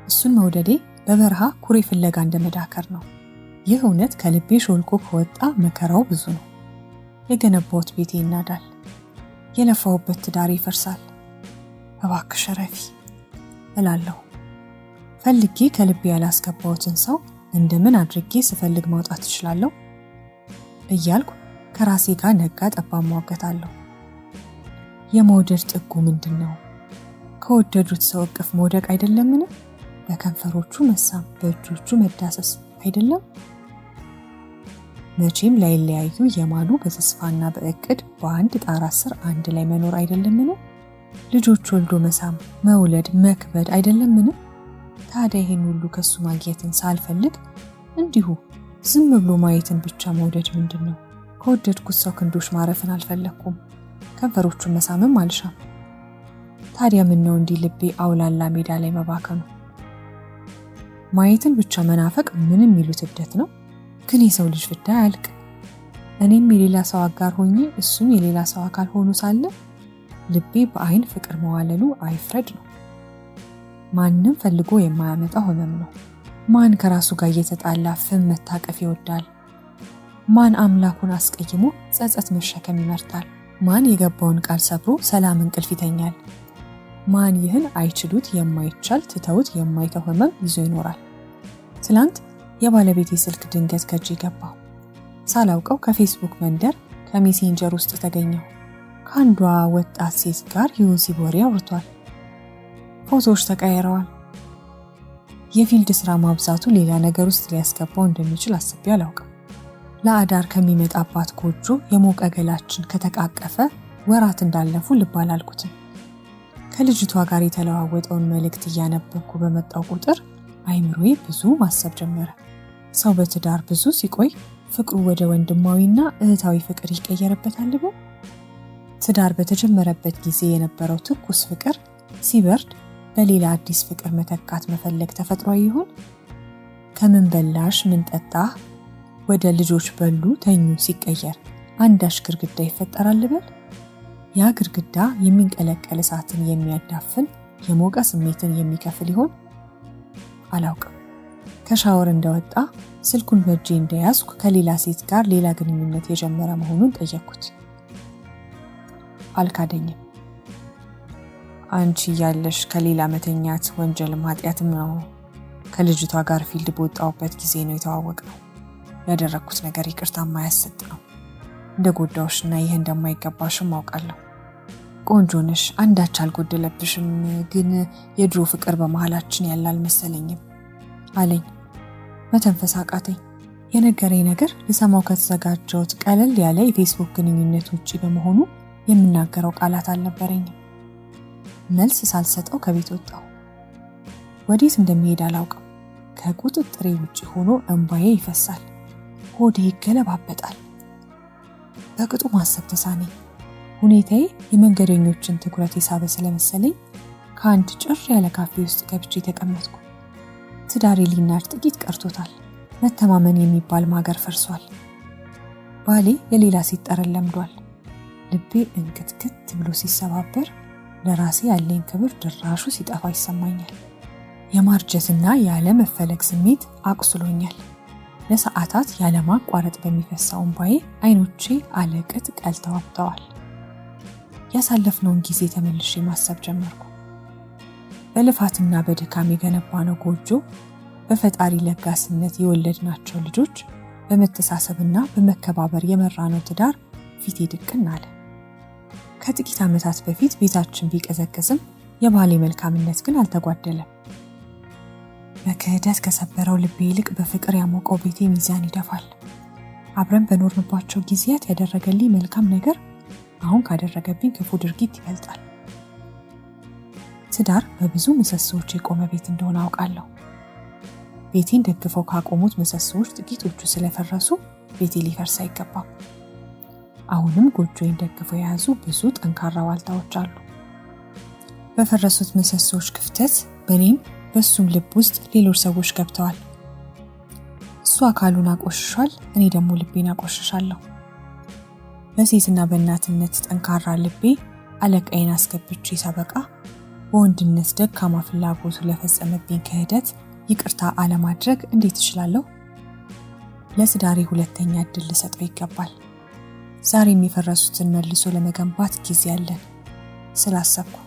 እሱን መውደዴ በበረሃ ኩሬ ፍለጋ እንደመዳከር ነው። ይህ እውነት ከልቤ ሾልኮ ከወጣ መከራው ብዙ ነው። የገነባሁት ቤቴ ይናዳል። የለፋሁበት ትዳሬ ይፈርሳል። እባክሽ ረፊ እላለሁ። ፈልጌ ከልቤ ያላስገባሁትን ሰው እንደምን አድርጌ ስፈልግ ማውጣት እችላለሁ እያልኩ ከራሴ ጋር ነጋ ጠባ እሟገታለሁ። የመውደድ ጥጉ ምንድን ነው? ከወደዱት ሰው እቅፍ መውደቅ አይደለምን? በከንፈሮቹ መሳም፣ በእጆቹ መዳሰስ አይደለም? መቼም ላይለያዩ የማሉ በተስፋና በእቅድ በአንድ ጣራ ስር አንድ ላይ መኖር አይደለምን? ልጆች ወልዶ መሳም፣ መውለድ፣ መክበድ አይደለምን? ታዲያ ይሄን ሁሉ ከሱ ማግኘትን ሳልፈልግ እንዲሁ ዝም ብሎ ማየትን ብቻ መውደድ ምንድን ነው? ከወደድኩት ሰው ክንዶች ማረፍን አልፈለግኩም። ከንፈሮቹን መሳምም አልሻም። ታዲያ ምን ነው እንዲህ ልቤ አውላላ ሜዳ ላይ መባከኑ? ማየትን ብቻ መናፈቅ ምንም የሚሉት እብደት ነው? ግን የሰው ልጅ ፍዳ አያልቅ። እኔም የሌላ ሰው አጋር ሆኜ እሱም የሌላ ሰው አካል ሆኖ ሳለ ልቤ በአይን ፍቅር መዋለሉ አይፍረድ ነው። ማንም ፈልጎ የማያመጣው ህመም ነው። ማን ከራሱ ጋር እየተጣላ ፍም መታቀፍ ይወዳል? ማን አምላኩን አስቀይሞ ጸጸት መሸከም ይመርጣል? ማን የገባውን ቃል ሰብሮ ሰላም እንቅልፍ ይተኛል? ማን ይህን አይችሉት የማይቻል ትተውት የማይተው ህመም ይዞ ይኖራል? ትላንት የባለቤቴ ስልክ ድንገት ከእጄ ገባ። ሳላውቀው ከፌስቡክ መንደር ከሜሴንጀር ውስጥ ተገኘው። ከአንዷ ወጣት ሴት ጋር የወሲብ ወሬ አውርቷል። ፎቶዎች ተቀያይረዋል። የፊልድ ስራ ማብዛቱ ሌላ ነገር ውስጥ ሊያስገባው እንደሚችል አስቤ አላውቅም። ለአዳር ከሚመጣባት ጎጆ የሞቀ ገላችን ከተቃቀፈ ወራት እንዳለፉ ልብ አላልኩትም። ከልጅቷ ጋር የተለዋወጠውን መልእክት እያነበብኩ በመጣው ቁጥር አይምሮዬ ብዙ ማሰብ ጀመረ። ሰው በትዳር ብዙ ሲቆይ ፍቅሩ ወደ ወንድማዊና እህታዊ ፍቅር ይቀየርበታል ልበ? ትዳር በተጀመረበት ጊዜ የነበረው ትኩስ ፍቅር ሲበርድ በሌላ አዲስ ፍቅር መተካት መፈለግ ተፈጥሯዊ ይሆን? ከምን በላሽ ምን ጠጣህ ወደ ልጆች በሉ ተኙ ሲቀየር አንዳች ግድግዳ ይፈጠራል ልበል? ያ ግድግዳ የሚንቀለቀል እሳትን የሚያዳፍን የሞቀ ስሜትን የሚከፍል ይሆን? አላውቅም። ከሻወር እንደወጣ ስልኩን በእጄ እንደያዝኩ ከሌላ ሴት ጋር ሌላ ግንኙነት የጀመረ መሆኑን ጠየቅኩት። አልካደኝም። አንቺ ያለሽ ከሌላ መተኛት ወንጀልም ኃጢአትም ነው። ከልጅቷ ጋር ፊልድ በወጣሁበት ጊዜ ነው የተዋወቅነው። ያደረግኩት ነገር ይቅርታ የማያሰጥ ነው። እንደ ጎዳውሽና ይህ እንደማይገባሽም አውቃለሁ። ቆንጆ ነሽ፣ አንዳች አልጎደለብሽም፣ ግን የድሮ ፍቅር በመሃላችን ያለ አልመሰለኝም አለኝ። መተንፈስ አቃተኝ። የነገረኝ ነገር ልሰማው ከተዘጋጀሁት ቀለል ያለ የፌስቡክ ግንኙነት ውጪ በመሆኑ የምናገረው ቃላት አልነበረኝም። መልስ ሳልሰጠው ከቤት ወጣሁ። ወዴት እንደሚሄድ አላውቅም። ከቁጥጥሬ ውጪ ሆኖ እንባዬ ይፈሳል፣ ሆዴ ይገለባበጣል። በቅጡ ማሰብ ተሳነኝ። ሁኔታዬ የመንገደኞችን ትኩረት የሳበ ስለመሰለኝ ከአንድ ጭር ያለ ካፌ ውስጥ ገብቼ ተቀመጥኩ። ትዳሬ ሊናድ ጥቂት ቀርቶታል። መተማመን የሚባል ማገር ፈርሷል። ባሌ የሌላ ሴት ጠረን ለምዷል። ልቤ እንክትክት ብሎ ሲሰባበር ለራሴ ያለኝ ክብር ድራሹ ሲጠፋ ይሰማኛል። የማርጀትና ያለመፈለግ ስሜት አቁስሎኛል። ለሰዓታት ያለማቋረጥ በሚፈሳው እንባዬ አይኖቼ አለቅጥ ቀልተው አብጠዋል። ያሳለፍነውን ጊዜ ተመልሼ ማሰብ ጀመርኩ። በልፋትና በድካም የገነባነው ጎጆ፣ በፈጣሪ ለጋስነት የወለድናቸው ልጆች፣ በመተሳሰብና በመከባበር የመራነው ትዳር ፊቴ ድቅን አለ። ከጥቂት ዓመታት በፊት ቤታችን ቢቀዘቅዝም የባሌ መልካምነት ግን አልተጓደለም። በክህደት ከሰበረው ልቤ ይልቅ በፍቅር ያሞቀው ቤቴ ሚዛን ይደፋል። አብረን በኖርንባቸው ጊዜያት ያደረገልኝ መልካም ነገር አሁን ካደረገብኝ ክፉ ድርጊት ይበልጣል። ትዳር በብዙ ምሰሶዎች የቆመ ቤት እንደሆነ አውቃለሁ። ቤቴን ደግፈው ካቆሙት ምሰሶዎች ጥቂቶቹ ስለፈረሱ ቤቴ ሊፈርስ አይገባም። አሁንም ጎጆዬን ደግፈው የያዙ ብዙ ጠንካራ ዋልታዎች አሉ። በፈረሱት ምሰሶዎች ክፍተት በኔም በሱም ልብ ውስጥ ሌሎች ሰዎች ገብተዋል። እሱ አካሉን አቆሽሿል፣ እኔ ደግሞ ልቤን አቆሽሻለሁ። በሴትና በእናትነት ጠንካራ ልቤ አለቃዬን አስገብቼ ሳበቃ በወንድነት ደካማ ፍላጎቱ ለፈጸመብኝ ክህደት ይቅርታ አለማድረግ እንዴት እችላለሁ? ለትዳሬ ሁለተኛ እድል ልሰጠው ይገባል። ዛሬም የፈረሱትን መልሶ ለመገንባት ጊዜ አለን ስላሰብኩ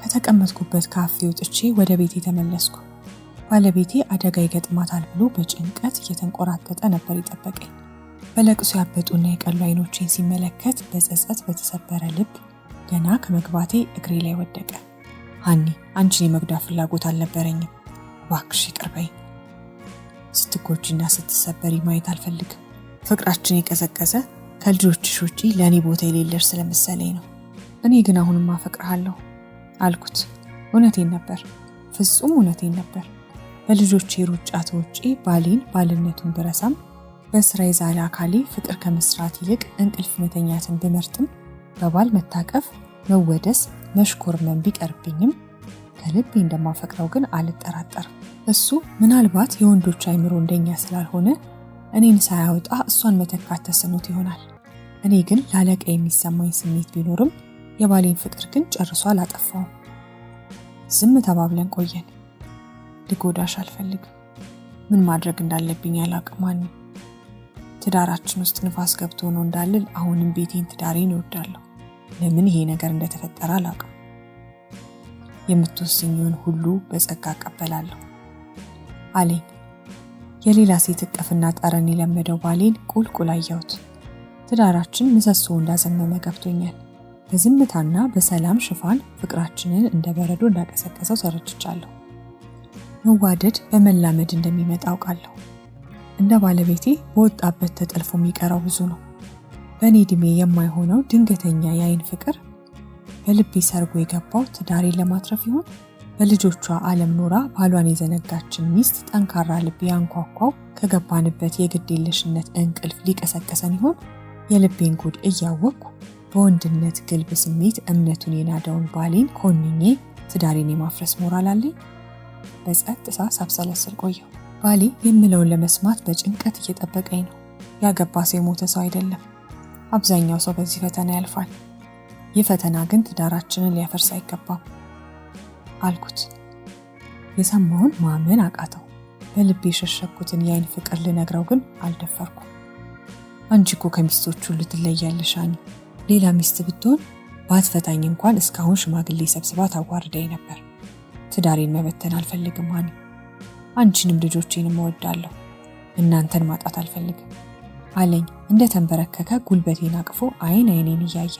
ከተቀመጥኩበት ካፌ ወጥቼ ወደ ቤቴ ተመለስኩ። ባለቤቴ አደጋ ይገጥማታል ብሎ በጭንቀት እየተንቆራጠጠ ነበር የጠበቀኝ። በለቅሶ ያበጡና የቀሉ አይኖቼን ሲመለከት በጸጸት በተሰበረ ልብ ገና ከመግባቴ እግሬ ላይ ወደቀ። ሃኒ፣ አንቺን የመጉዳት ፍላጎት አልነበረኝም። እባክሽ ይቅር በይኝ። ስትጎጂና ስትሰበሪ ማየት አልፈልግም። ፍቅራችን የቀዘቀዘ ከልጆችሽ ውጪ ለእኔ ቦታ የሌለሽ ስለመሰለኝ ነው። እኔ ግን አሁንም አፈቅርሃለሁ። አልኩት። እውነቴን ነበር፣ ፍጹም እውነቴን ነበር። በልጆቼ ሩጫ ተውጬ ባሌን ባልነቱን ብረሳም በስራ የዛለ አካሌ ፍቅር ከመስራት ይልቅ እንቅልፍ መተኛትን ብመርጥም በባል መታቀፍ፣ መወደስ፣ መሽኮርመም ቢቀርብኝም ከልቤ እንደማፈቅረው ግን አልጠራጠርም። እሱ ምናልባት የወንዶች አይምሮ እንደኛ ስላልሆነ እኔን ሳያወጣ እሷን መተካት ተስኖት ይሆናል። እኔ ግን ላለቃ የሚሰማኝ ስሜት ቢኖርም የባሌን ፍቅር ግን ጨርሶ አላጠፋውም። ዝም ተባብለን ቆየን። ልጎዳሽ አልፈልግም። ምን ማድረግ እንዳለብኝ አላቅም። ትዳራችን ውስጥ ንፋስ ገብቶ ነው እንዳልል አሁንም ቤቴን ትዳሬን እወዳለሁ። ለምን ይሄ ነገር እንደተፈጠረ አላቅም። የምትወስኝውን ሁሉ በጸጋ እቀበላለሁ አለኝ። የሌላ ሴት እቅፍና ጠረን የለመደው ባሌን ቁልቁል አየሁት። ትዳራችን ምሰሶ እንዳዘመመ ገብቶኛል። በዝምታና በሰላም ሽፋን ፍቅራችንን እንደ በረዶ እንዳቀሰቀሰው ተረድቻለሁ። መዋደድ በመላመድ እንደሚመጣ አውቃለሁ። እንደ ባለቤቴ በወጣበት ተጠልፎ የሚቀረው ብዙ ነው። በእኔ ዕድሜ የማይሆነው ድንገተኛ የአይን ፍቅር በልቤ ሰርጎ የገባው ትዳሬን ለማትረፍ ይሆን? በልጆቿ ዓለም ኖራ ባሏን የዘነጋችን ሚስት ጠንካራ ልብ ያንኳኳው ከገባንበት የግዴለሽነት እንቅልፍ ሊቀሰቀሰን ይሆን? የልቤን ጉድ እያወቅኩ በወንድነት ግልብ ስሜት እምነቱን የናደውን ባሌን ኮንኜ ትዳሬን የማፍረስ ሞራል አለኝ? በጸጥታ ሳብሰለስል ቆየሁ። ባሌ የምለውን ለመስማት በጭንቀት እየጠበቀኝ ነው። ያገባ ሰው የሞተ ሰው አይደለም። አብዛኛው ሰው በዚህ ፈተና ያልፋል። ይህ ፈተና ግን ትዳራችንን ሊያፈርስ አይገባም አልኩት። የሰማውን ማመን አቃተው። በልቤ የሸሸኩትን የአይን ፍቅር ልነግረው ግን አልደፈርኩም። አንቺ እኮ ከሚስቶቹ ልትለያለሽ አኒ። ሌላ ሚስት ብትሆን ባትፈታኝ እንኳን እስካሁን ሽማግሌ ሰብስባ ታዋርደኝ ነበር። ትዳሬን መበተን አልፈልግም አኒ። አንቺንም ልጆቼንም እወዳለሁ። እናንተን ማጣት አልፈልግም አለኝ። እንደ ተንበረከከ ጉልበቴን አቅፎ አይን አይኔን እያየ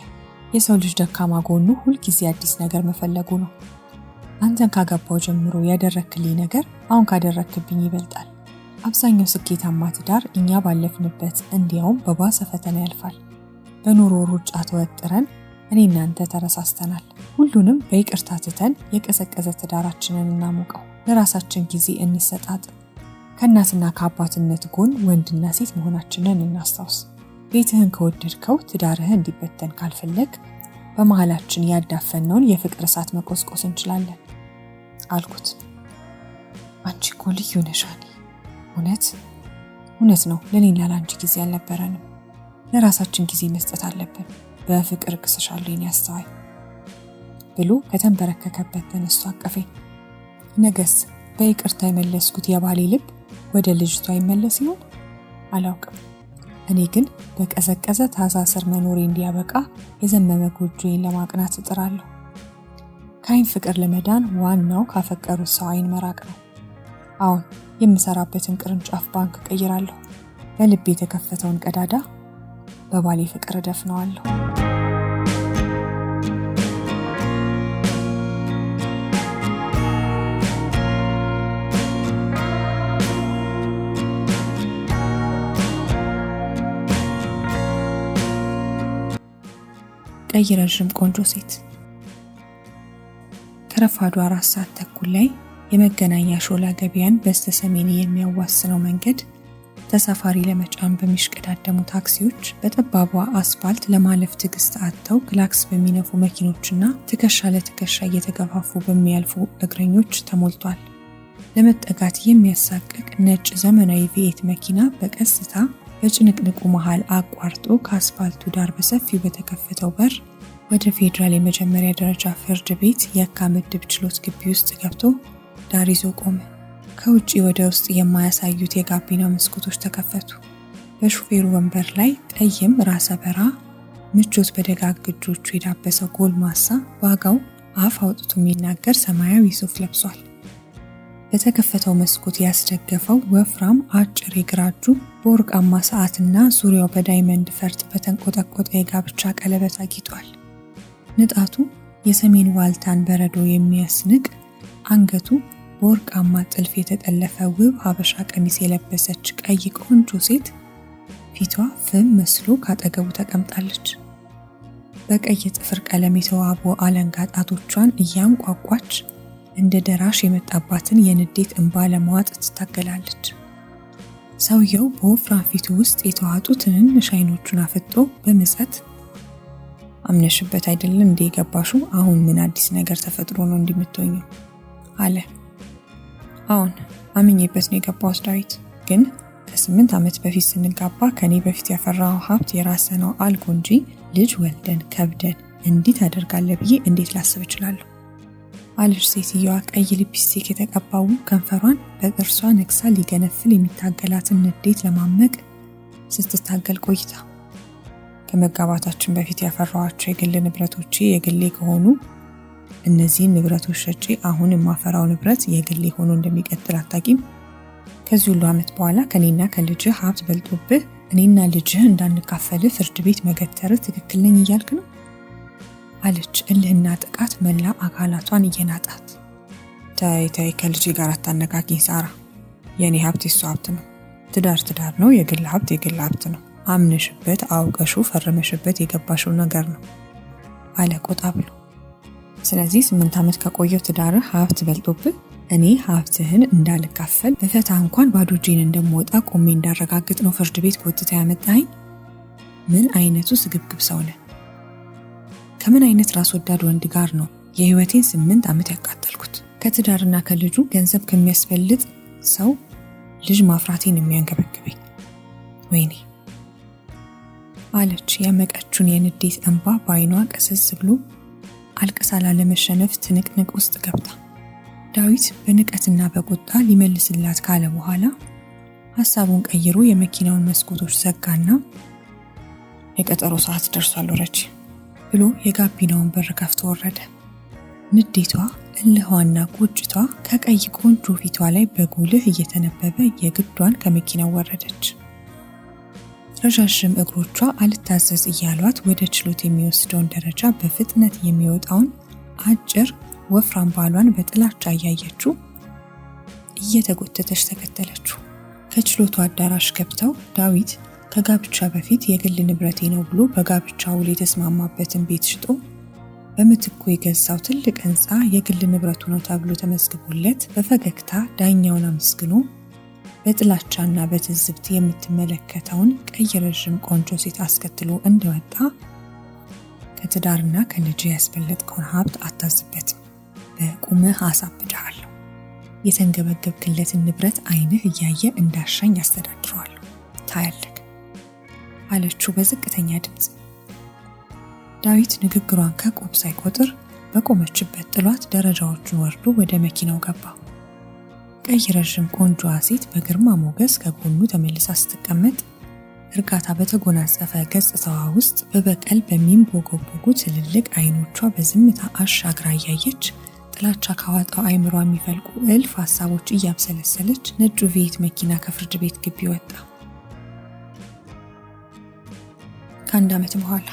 የሰው ልጅ ደካማ ጎኑ ሁልጊዜ አዲስ ነገር መፈለጉ ነው። አንተን ካገባው ጀምሮ ያደረክልኝ ነገር አሁን ካደረክብኝ ይበልጣል። አብዛኛው ስኬታማ ትዳር እኛ ባለፍንበት እንዲያውም በባሰ ፈተና ያልፋል። በኑሮ ሩጫ ተወጥረን እኔ እናንተ ተረሳስተናል። ሁሉንም በይቅርታ ትተን የቀዘቀዘ ትዳራችንን እናሙቀው። ለራሳችን ጊዜ እንሰጣጥ። ከእናትና ከአባትነት ጎን ወንድና ሴት መሆናችንን እናስታውስ። ቤትህን ከወደድከው ትዳርህን እንዲበተን ካልፈለግ በመሃላችን ያዳፈነውን የፍቅር እሳት መቆስቆስ እንችላለን አልኩት። አንቺ እኮ ልዩ ነሽ አኒ። እውነት ነው። ለኔና ለአንቺ ጊዜ አልነበረንም። ለራሳችን ጊዜ መስጠት አለብን። በፍቅር ክስሻለሁ የኔ አስተዋይ ብሎ ከተንበረከከበት ተነስቶ አቀፈኝ። ነገስ በይቅርታ የመለስኩት የባሌ ልብ ወደ ልጅቷ ይመለስ ይሆን? አላውቅም። እኔ ግን በቀዘቀዘ ታዛ ስር መኖሬ እንዲያበቃ የዘመመ ጎጆዬን ለማቅናት እጥራለሁ። ከአይን ፍቅር ለመዳን ዋናው ካፈቀሩት ሰው አይን መራቅ ነው። አሁን የምሰራበትን ቅርንጫፍ ባንክ ቀይራለሁ። በልቤ የተከፈተውን ቀዳዳ በባሌ ፍቅር እደፍነዋለሁ። ቀይ ረዥም ቆንጆ ሴት። ከረፋዱ 4 ሰዓት ተኩል ላይ የመገናኛ ሾላ ገበያን በስተ ሰሜን የሚያዋስነው መንገድ ተሳፋሪ ለመጫን በሚሽቀዳደሙ ታክሲዎች፣ በጠባቧ አስፋልት ለማለፍ ትዕግስት አጥተው ክላክስ በሚነፉ መኪኖችና ትከሻ ለትከሻ እየተገፋፉ በሚያልፉ እግረኞች ተሞልቷል። ለመጠጋት የሚያሳቅቅ ነጭ ዘመናዊ ቪኤት መኪና በቀስታ በጭንቅንቁ መሃል አቋርጦ ከአስፋልቱ ዳር በሰፊው በተከፈተው በር ወደ ፌዴራል የመጀመሪያ ደረጃ ፍርድ ቤት የካ ምድብ ችሎት ግቢ ውስጥ ገብቶ ዳር ይዞ ቆመ። ከውጪ ወደ ውስጥ የማያሳዩት የጋቢና መስኮቶች ተከፈቱ። በሹፌሩ ወንበር ላይ ጠይም ራሰ በራ ምቾት በደጋግ እጆቹ የዳበሰው ጎልማሳ ዋጋው አፍ አውጥቶ የሚናገር ሰማያዊ ሱፍ ለብሷል። በተከፈተው መስኮት ያስደገፈው ወፍራም አጭር የግራ እጁ በወርቃማ ሰዓትና ዙሪያው በዳይመንድ ፈርጥ በተንቆጠቆጠ የጋብቻ ቀለበት አጊጧል። ንጣቱ የሰሜን ዋልታን በረዶ የሚያስንቅ፣ አንገቱ በወርቃማ ጥልፍ የተጠለፈ ውብ ሀበሻ ቀሚስ የለበሰች ቀይ ቆንጆ ሴት ፊቷ ፍም መስሎ ካጠገቡ ተቀምጣለች። በቀይ ጥፍር ቀለም የተዋቡ አለንጋ ጣቶቿን እያንቋቋች እንደ ደራሽ የመጣባትን የንዴት እንባ ለመዋጥ ትታገላለች። ሰውየው በወፍራም ፊቱ ውስጥ የተዋጡ ትንንሽ አይኖቹን አፍጦ በምጸት አምነሽበት አይደለም እንዴ የገባሹ? አሁን ምን አዲስ ነገር ተፈጥሮ ነው እንዲምትሆኚው? አለ። አሁን አምኜበት ነው የገባሁት ዳዊት። ግን ከ8 ዓመት በፊት ስንጋባ ከኔ በፊት ያፈራው ሀብት የራስህ ነው አልኩ እንጂ ልጅ ወልደን ከብደን እንዲህ ታደርጋለህ ብዬ እንዴት ላስብ እችላለሁ? አለች ሴትዮዋ ቀይ ሊፕስቲክ የተቀባው ከንፈሯን በጥርሷ ነክሳ ሊገነፍል የሚታገላትን ንዴት ለማመቅ ስትታገል ቆይታ። ከመጋባታችን በፊት ያፈራኋቸው የግል ንብረቶቼ የግሌ ከሆኑ እነዚህን ንብረቶች ሸጬ አሁን የማፈራው ንብረት የግሌ ሆኖ እንደሚቀጥል አታውቂም? ከዚህ ሁሉ ዓመት በኋላ ከኔና ከልጅህ ሀብት በልጦብህ እኔና ልጅህ እንዳንካፈል ፍርድ ቤት መገተር ትክክል ነኝ እያልክ ነው? አለች እልህና ጥቃት መላ አካላቷን እየናጣት። ተይ ከልጄ ጋር አታነካኪኝ ሳራ። የኔ ሀብት የሱ ሀብት ነው። ትዳር ነው። የግል ሀብት ነው። አምነሽበት አውቀሹ ፈርመሽበት የገባሽው ነገር ነው አለ ቆጣ ብሎ። ስለዚህ 8 ዓመት ከቆየው ትዳርህ ሀብት በልጦብህ እኔ ሀብትህን እንዳልካፈል በፈታ እንኳን ባዶ እጄን እንደምወጣ ቆሜ እንዳረጋግጥ ነው ፍርድ ቤት ጎትታ ያመጣኸኝ? ምን አይነቱ ስግብግብ ሰው ነህ? ከምን አይነት ራስ ወዳድ ወንድ ጋር ነው የህይወቴን 8 ዓመት ያቃጠልኩት? ከትዳርና ከልጁ ገንዘብ ከሚያስፈልጥ ሰው ልጅ ማፍራቴን የሚያንገበግበኝ ወይኔ አለች ያመቀችውን የንዴት እንባ በአይኗ ቀሰስ ብሎ አልቅሳ ላለመሸነፍ ትንቅንቅ ውስጥ ገብታ። ዳዊት በንቀትና በቁጣ ሊመልስላት ካለ በኋላ ሐሳቡን ቀይሮ የመኪናውን መስኮቶች ዘጋና የቀጠሮ ሰዓት ደርሷል ወረጂ ብሎ የጋቢናውን በር ከፍቶ ወረደ። ንዴቷ፣ እልህዋና ቁጭቷ ከቀይ ቆንጆ ፊቷ ላይ በጉልህ እየተነበበ የግዷን ከመኪናው ወረደች። ረዣዥም እግሮቿ አልታዘዝ እያሏት ወደ ችሎት የሚወስደውን ደረጃ በፍጥነት የሚወጣውን አጭር ወፍራም ባሏን በጥላቻ እያየችው እየተጎተተች ተከተለችው። ከችሎቱ አዳራሽ ገብተው ዳዊት ከጋብቻ በፊት የግል ንብረቴ ነው ብሎ በጋብቻ ውል የተስማማበትን ቤት ሽጦ በምትኩ የገዛው ትልቅ ሕንፃ የግል ንብረቱ ነው ተብሎ ተመዝግቦለት በፈገግታ ዳኛውን አመስግኖ በጥላቻና በትዝብት የምትመለከተውን ቀይ ረዥም ቆንጆ ሴት አስከትሎ እንደወጣ ከትዳርና ከልጅ ያስበለጥከውን ሀብት አታዝበትም። በቁምህ አሳብድሃለሁ። የተንገበገብክለትን ንብረት አይንህ እያየ እንዳሻኝ ያስተዳድረዋለሁ። ታያለህ አለችው በዝቅተኛ ድምፅ። ዳዊት ንግግሯን ከቁብ ሳይቆጥር በቆመችበት ጥሏት ደረጃዎቹን ወርዶ ወደ መኪናው ገባ። ቀይ ረዥም ቆንጆዋ ሴት በግርማ ሞገስ ከጎኑ ተመልሳ ስትቀመጥ እርጋታ በተጎናጸፈ ገጽታዋ ውስጥ በበቀል በሚንቦገቦጉ ትልልቅ አይኖቿ በዝምታ አሻግራ እያየች ጥላቻ ካዋጣው አይምሯ የሚፈልቁ እልፍ ሀሳቦች እያብሰለሰለች ነጩ ቪየት መኪና ከፍርድ ቤት ግቢ ወጣ። ከአንድ ዓመት በኋላ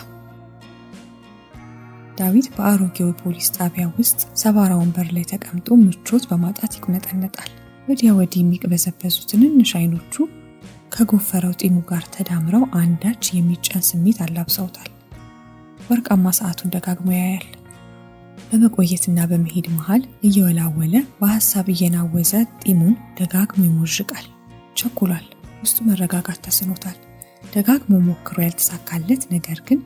ዳዊት በአሮጌው ፖሊስ ጣቢያ ውስጥ ሰባራ ወንበር ላይ ተቀምጦ ምቾት በማጣት ይቁነጠነጣል። ወዲያ ወዲህ የሚቅበዘበዙ ትንንሽ አይኖቹ ከጎፈረው ጢሙ ጋር ተዳምረው አንዳች የሚጫን ስሜት አላብሰውታል። ወርቃማ ሰዓቱን ደጋግሞ ያያል። በመቆየትና በመሄድ መሃል እየወላወለ በሐሳብ እየናወዘ ጢሙን ደጋግሞ ይሞዥቃል። ቸኩሏል። ውስጡ መረጋጋት ተስኖታል። ደጋግሞ ሞክሮ ያልተሳካለት ነገር ግን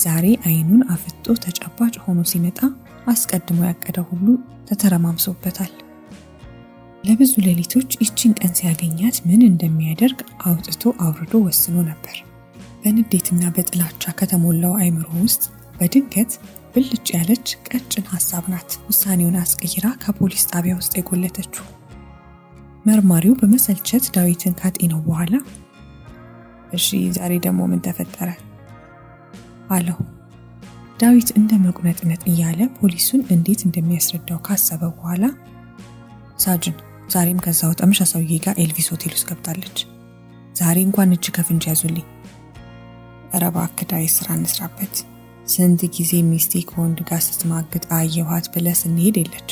ዛሬ አይኑን አፍጦ ተጨባጭ ሆኖ ሲመጣ አስቀድሞ ያቀደው ሁሉ ተተረማምሶበታል። ለብዙ ሌሊቶች ይቺን ቀን ሲያገኛት ምን እንደሚያደርግ አውጥቶ አውርዶ ወስኖ ነበር። በንዴትና በጥላቻ ከተሞላው አይምሮ ውስጥ በድንገት ብልጭ ያለች ቀጭን ሐሳብ ናት ውሳኔውን አስቀይራ ከፖሊስ ጣቢያ ውስጥ የጎለተችው። መርማሪው በመሰልቸት ዳዊትን ካጤነው በኋላ እሺ ዛሬ ደግሞ ምን ተፈጠረ አለው። ዳዊት እንደ መቁነጥነጥ እያለ ፖሊሱን እንዴት እንደሚያስረዳው ካሰበ በኋላ ሳጅን ዛሬም ከዛው ጠምሻ ሰውዬ ጋር ኤልቪስ ሆቴል ውስጥ ገብታለች። ዛሬ እንኳን እጅ ከፍንጅ ያዙልኝ። ኧረ እባክህ ዳዊት ስራ እንስራበት። ስንት ጊዜ ሚስቴ ከወንድ ጋር ስትማግጥ አየኋት ብለህ ስንሄድ የለች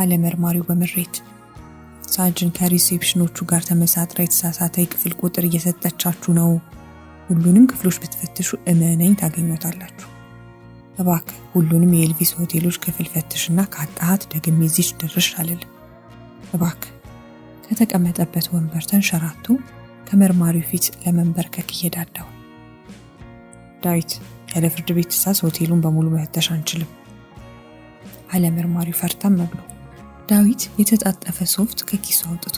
አለ መርማሪው በምሬት። ሳጅን ከሪሴፕሽኖቹ ጋር ተመሳጥራ የተሳሳተ የክፍል ቁጥር እየሰጠቻችሁ ነው። ሁሉንም ክፍሎች ብትፈትሹ እመነኝ ታገኙታላችሁ እባክህ ሁሉንም የኤልቪስ ሆቴሎች ክፍል ፈትሽና ካጣሃት ደግሜ እዚች ድርሽ አልልም። እባክህ። ከተቀመጠበት ወንበር ተንሸራቶ ከመርማሪው ፊት ለመንበርከክ እየዳዳው፣ ዳዊት ያለ ፍርድ ቤት ትዕዛዝ ሆቴሉን በሙሉ መፈተሽ አንችልም አለ መርማሪው ፈርታም ብሎ። ዳዊት የተጣጠፈ ሶፍት ከኪሱ አውጥቶ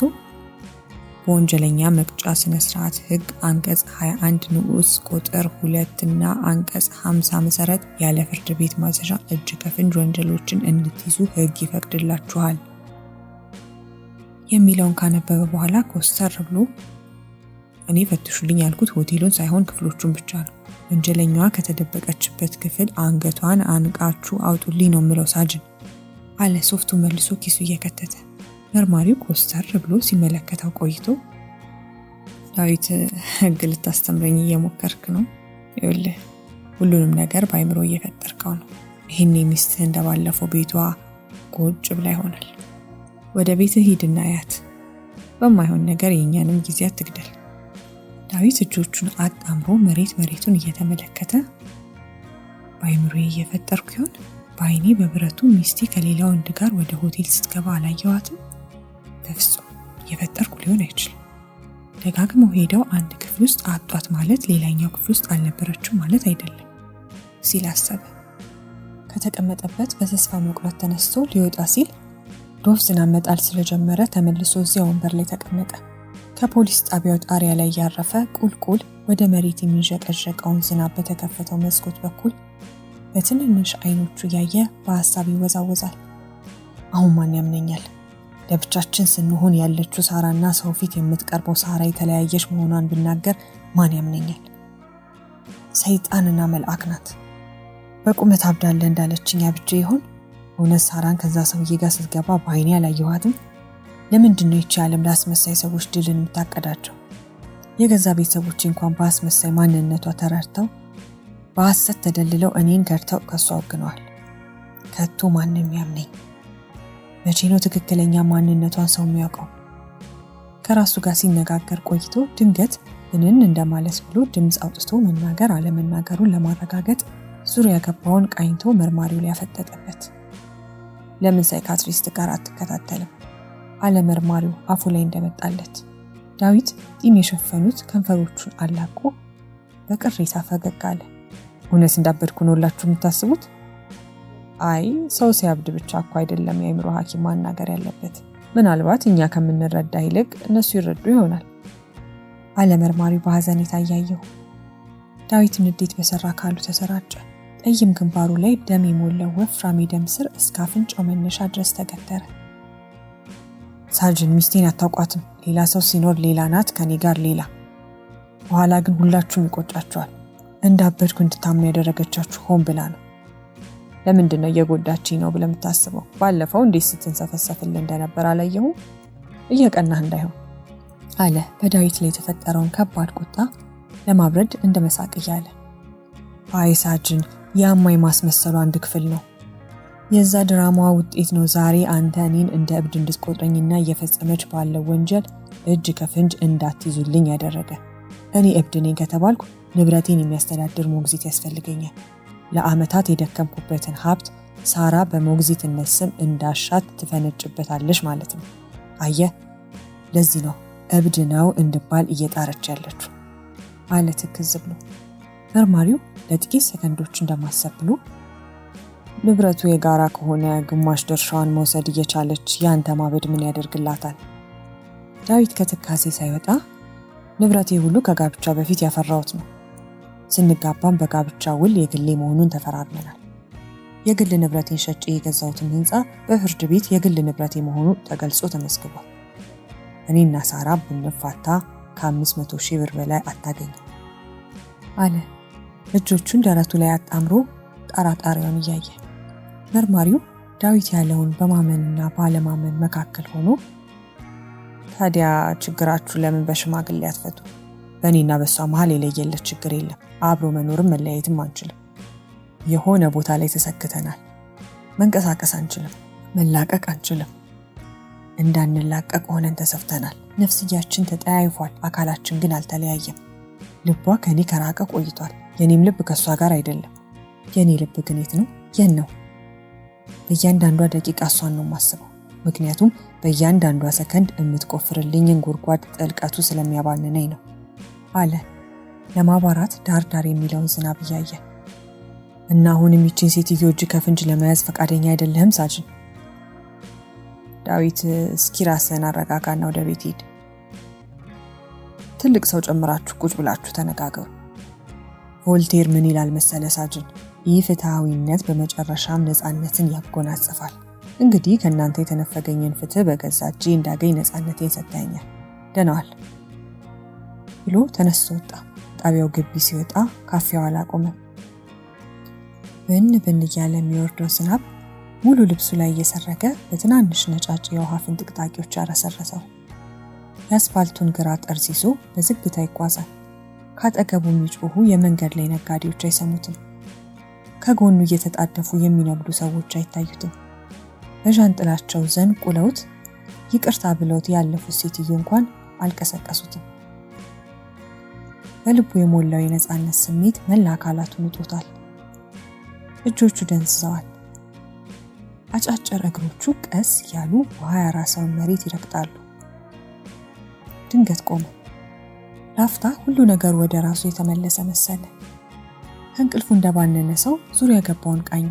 በወንጀለኛ መቅጫ ስነ ስርዓት ህግ አንቀጽ 21 ንዑስ ቁጥር 2 እና አንቀጽ 50 መሰረት ያለ ፍርድ ቤት ማዘዣ እጅ ከፍንጅ ወንጀሎችን እንድትይዙ ህግ ይፈቅድላችኋል የሚለውን ካነበበ በኋላ ኮስተር ብሎ እኔ ፈትሹልኝ ያልኩት ሆቴሉን ሳይሆን ክፍሎቹን ብቻ ነው። ወንጀለኛዋ ከተደበቀችበት ክፍል አንገቷን አንቃችሁ አውጡልኝ ነው የምለው ሳጅን አለ ሶፍቱ መልሶ ኪሱ እየከተተ። መርማሪው ኮስተር ብሎ ሲመለከተው ቆይቶ ዳዊት ህግ ልታስተምረኝ እየሞከርክ ነው? ይኸውልህ ሁሉንም ነገር በአይምሮ እየፈጠርከው ነው። ይህን ሚስትህ እንደባለፈው ቤቷ ቁጭ ብላ ይሆናል። ወደ ቤትህ ሂድና ያት። በማይሆን ነገር የእኛንም ጊዜ አትግደል። ዳዊት እጆቹን አጣምሮ መሬቱን እየተመለከተ በአይምሮ እየፈጠርኩ ይሆን? በአይኔ በብረቱ ሚስቴ ከሌላ ወንድ ጋር ወደ ሆቴል ስትገባ አላየዋትም? በፍጹም እየፈጠርኩ ሊሆን አይችልም። ደጋግመው ሄደው አንድ ክፍል ውስጥ አጧት ማለት ሌላኛው ክፍል ውስጥ አልነበረችም ማለት አይደለም ሲል አሰበ። ከተቀመጠበት በተስፋ መቁረጥ ተነስቶ ሊወጣ ሲል ዶፍ ዝናብ መጣል ስለጀመረ ተመልሶ እዚያ ወንበር ላይ ተቀመጠ። ከፖሊስ ጣቢያው ጣሪያ ላይ ያረፈ ቁልቁል ወደ መሬት የሚንዠቀዠቀውን ዝናብ በተከፈተው መስኮት በኩል በትንንሽ አይኖቹ ያየ በሐሳብ ይወዛወዛል። አሁን ማን ያምነኛል? ለብቻችን ስንሆን ያለችው ሳራና ሰው ፊት የምትቀርበው ሳራ የተለያየች መሆኗን ብናገር ማን ያምነኛል? ሰይጣንና መልአክ ናት። በቁመት አብዳለ እንዳለችኝ አብጄ ይሆን? እውነት ሳራን ከዛ ሰውዬ ጋር ስትገባ በአይኔ አላየኋትም? ለምንድን ነው ይቺ ዓለም ለአስመሳይ ሰዎች ድልን የምታቀዳቸው? የገዛ ቤተሰቦቼ እንኳን በአስመሳይ ማንነቷ ተረድተው በሐሰት ተደልለው እኔን ከድተው ከሷ ወግነዋል። ከቶ ማንም ያምነኝ? መቼ ነው ትክክለኛ ማንነቷን ሰው የሚያውቀው? ከራሱ ጋር ሲነጋገር ቆይቶ ድንገት ብንን እንደማለት ብሎ ድምፅ አውጥቶ መናገር አለመናገሩን ለማረጋገጥ ዙሪያ ገባውን ቃኝቶ መርማሪው ላይ ያፈጠጠበት። ለምን ሳይካትሪስት ጋር አትከታተልም? አለ መርማሪው አፉ ላይ እንደመጣለት። ዳዊት ጢም የሸፈኑት ከንፈሮቹን አላቆ በቅሬታ ፈገግ አለ። እውነት እንዳበድኩ ነው ሁላችሁ የምታስቡት? አይ ሰው ሲያብድ ብቻ እኮ አይደለም የአእምሮ ሐኪም ማናገር ያለበት። ምናልባት እኛ ከምንረዳ ይልቅ እነሱ ይረዱ ይሆናል አለ መርማሪው በሐዘኔታ እያየው። ዳዊት ንዴት በሰራ ካሉ ተሰራጨ። ጠይም ግንባሩ ላይ ደም የሞላው ወፍራም የደም ስር እስከ አፍንጫው መነሻ ድረስ ተገተረ። ሳጅን ሚስቴን አታውቋትም። ሌላ ሰው ሲኖር ሌላ ናት፣ ከኔ ጋር ሌላ። በኋላ ግን ሁላችሁም ይቆጫችኋል። እንዳበድኩ እንድታምኑ ያደረገቻችሁ ሆን ብላ ነው። ለምንድን ነው እየጎዳችኝ ነው ብለህ የምታስበው? ባለፈው እንዴት ስትንሰፈሰፍልህ እንደነበር አላየሁም? እየቀናህ እንዳይሆን አለ በዳዊት ላይ የተፈጠረውን ከባድ ቁጣ ለማብረድ እንደ መሳቅ እያለ። አይ ሳጅን፣ ያማይ ማስመሰሉ አንድ ክፍል ነው። የዛ ድራማዋ ውጤት ነው ዛሬ አንተ እኔን እንደ እብድ እንድትቆጥረኝና እየፈጸመች ባለው ወንጀል እጅ ከፍንጅ እንዳትይዙልኝ ያደረገ። እኔ እብድ ነኝ ከተባልኩ ንብረቴን የሚያስተዳድር ሞግዚት ያስፈልገኛል። ለዓመታት የደከምኩበትን ሀብት ሳራ በሞግዚትነት ስም እንዳሻት ትፈነጭበታለች ማለት ነው። አየህ፣ ለዚህ ነው እብድ ነው እንድባል እየጣረች ያለችው አለ ትክዝ ብሎ። መርማሪው ለጥቂት ሰከንዶች እንደማሰብ ብሎ ንብረቱ የጋራ ከሆነ ግማሽ ድርሻዋን መውሰድ እየቻለች ያንተ ማበድ ምን ያደርግላታል? ዳዊት ከትካዜ ሳይወጣ ንብረቴ ሁሉ ከጋብቻ በፊት ያፈራሁት ነው። ስንጋባም በጋብቻ ውል የግሌ መሆኑን ተፈራርመናል። የግል ንብረቴን ሸጬ የገዛሁትን ህንፃ በፍርድ ቤት የግል ንብረቴ መሆኑ ተገልጾ ተመዝግቧል። እኔና ሳራ ብንፋታ ከ500,000 ብር በላይ አታገኝም አለ እጆቹን ደረቱ ላይ አጣምሮ ጣራጣሪውን እያየ። መርማሪው ዳዊት ያለውን በማመንና ባለማመን መካከል ሆኖ ታዲያ ችግራችሁ ለምን በሽማግሌ አትፈቱ? በእኔና በሷ መሃል የለየለት ችግር የለም። አብሮ መኖርም መለያየትም አንችልም። የሆነ ቦታ ላይ ተሰክተናል። መንቀሳቀስ አንችልም፣ መላቀቅ አንችልም። እንዳንላቀቅ ሆነን ተሰፍተናል። ነፍስያችን ተጠያይፏል፣ አካላችን ግን አልተለያየም። ልቧ ከኔ ከራቀ ቆይቷል። የኔም ልብ ከሷ ጋር አይደለም። የኔ ልብ ግን የት ነው? የት ነው? በእያንዳንዷ ደቂቃ እሷን ነው የማስበው። ምክንያቱም በእያንዳንዷ ሰከንድ የምትቆፍርልኝን ጉድጓድ ጥልቀቱ ስለሚያባንነኝ ነው አለ ለማባራት ዳር ዳር የሚለውን ዝናብ እያየ። እና አሁን የሚችን ሴትዮ እጅ ከፍንጅ ለመያዝ ፈቃደኛ አይደለህም ሳጅን? ዳዊት እስኪ ራስህን አረጋጋና ወደ ቤት ሂድ። ትልቅ ሰው ጨምራችሁ ቁጭ ብላችሁ ተነጋገሩ። ቮልቴር ምን ይላል መሰለ ሳጅን? ይህ ፍትሃዊነት በመጨረሻም ነፃነትን ያጎናጽፋል። እንግዲህ ከእናንተ የተነፈገኝን ፍትህ በገዛ እጄ እንዳገኝ ነፃነቴን ሰጥተኸኛል። ደህናዋል ብሎ ተነስቶ ወጣ። ጣቢያው ግቢ ሲወጣ ካፌው አላቆመም። ብን ብን እያለ የሚወርደው ዝናብ ሙሉ ልብሱ ላይ እየሰረገ በትናንሽ ነጫጭ የውሃ ፍንጥቅጣቂዎች ያረሰረሰው። የአስፋልቱን ግራ ጠርዝ ይዞ በዝግታ ይጓዛል። ካጠገቡ የሚጮሁ የመንገድ ላይ ነጋዴዎች አይሰሙትም። ከጎኑ እየተጣደፉ የሚነግዱ ሰዎች አይታዩትም። በዣንጥላቸው ዘንቁለውት ይቅርታ ብለውት ያለፉት ሴትዮ እንኳን አልቀሰቀሱትም። በልቡ የሞላው የነፃነት ስሜት መላ አካላቱን ውጦታል። እጆቹ ደንዝዘዋል። አጫጭር እግሮቹ ቀስ ያሉ ውሃ ያራሰውን መሬት ይረግጣሉ። ድንገት ቆመ። ላፍታ ሁሉ ነገር ወደ ራሱ የተመለሰ መሰለ። ከእንቅልፉ እንደባነነ ሰው ዙሪያ ገባውን ቃኘ።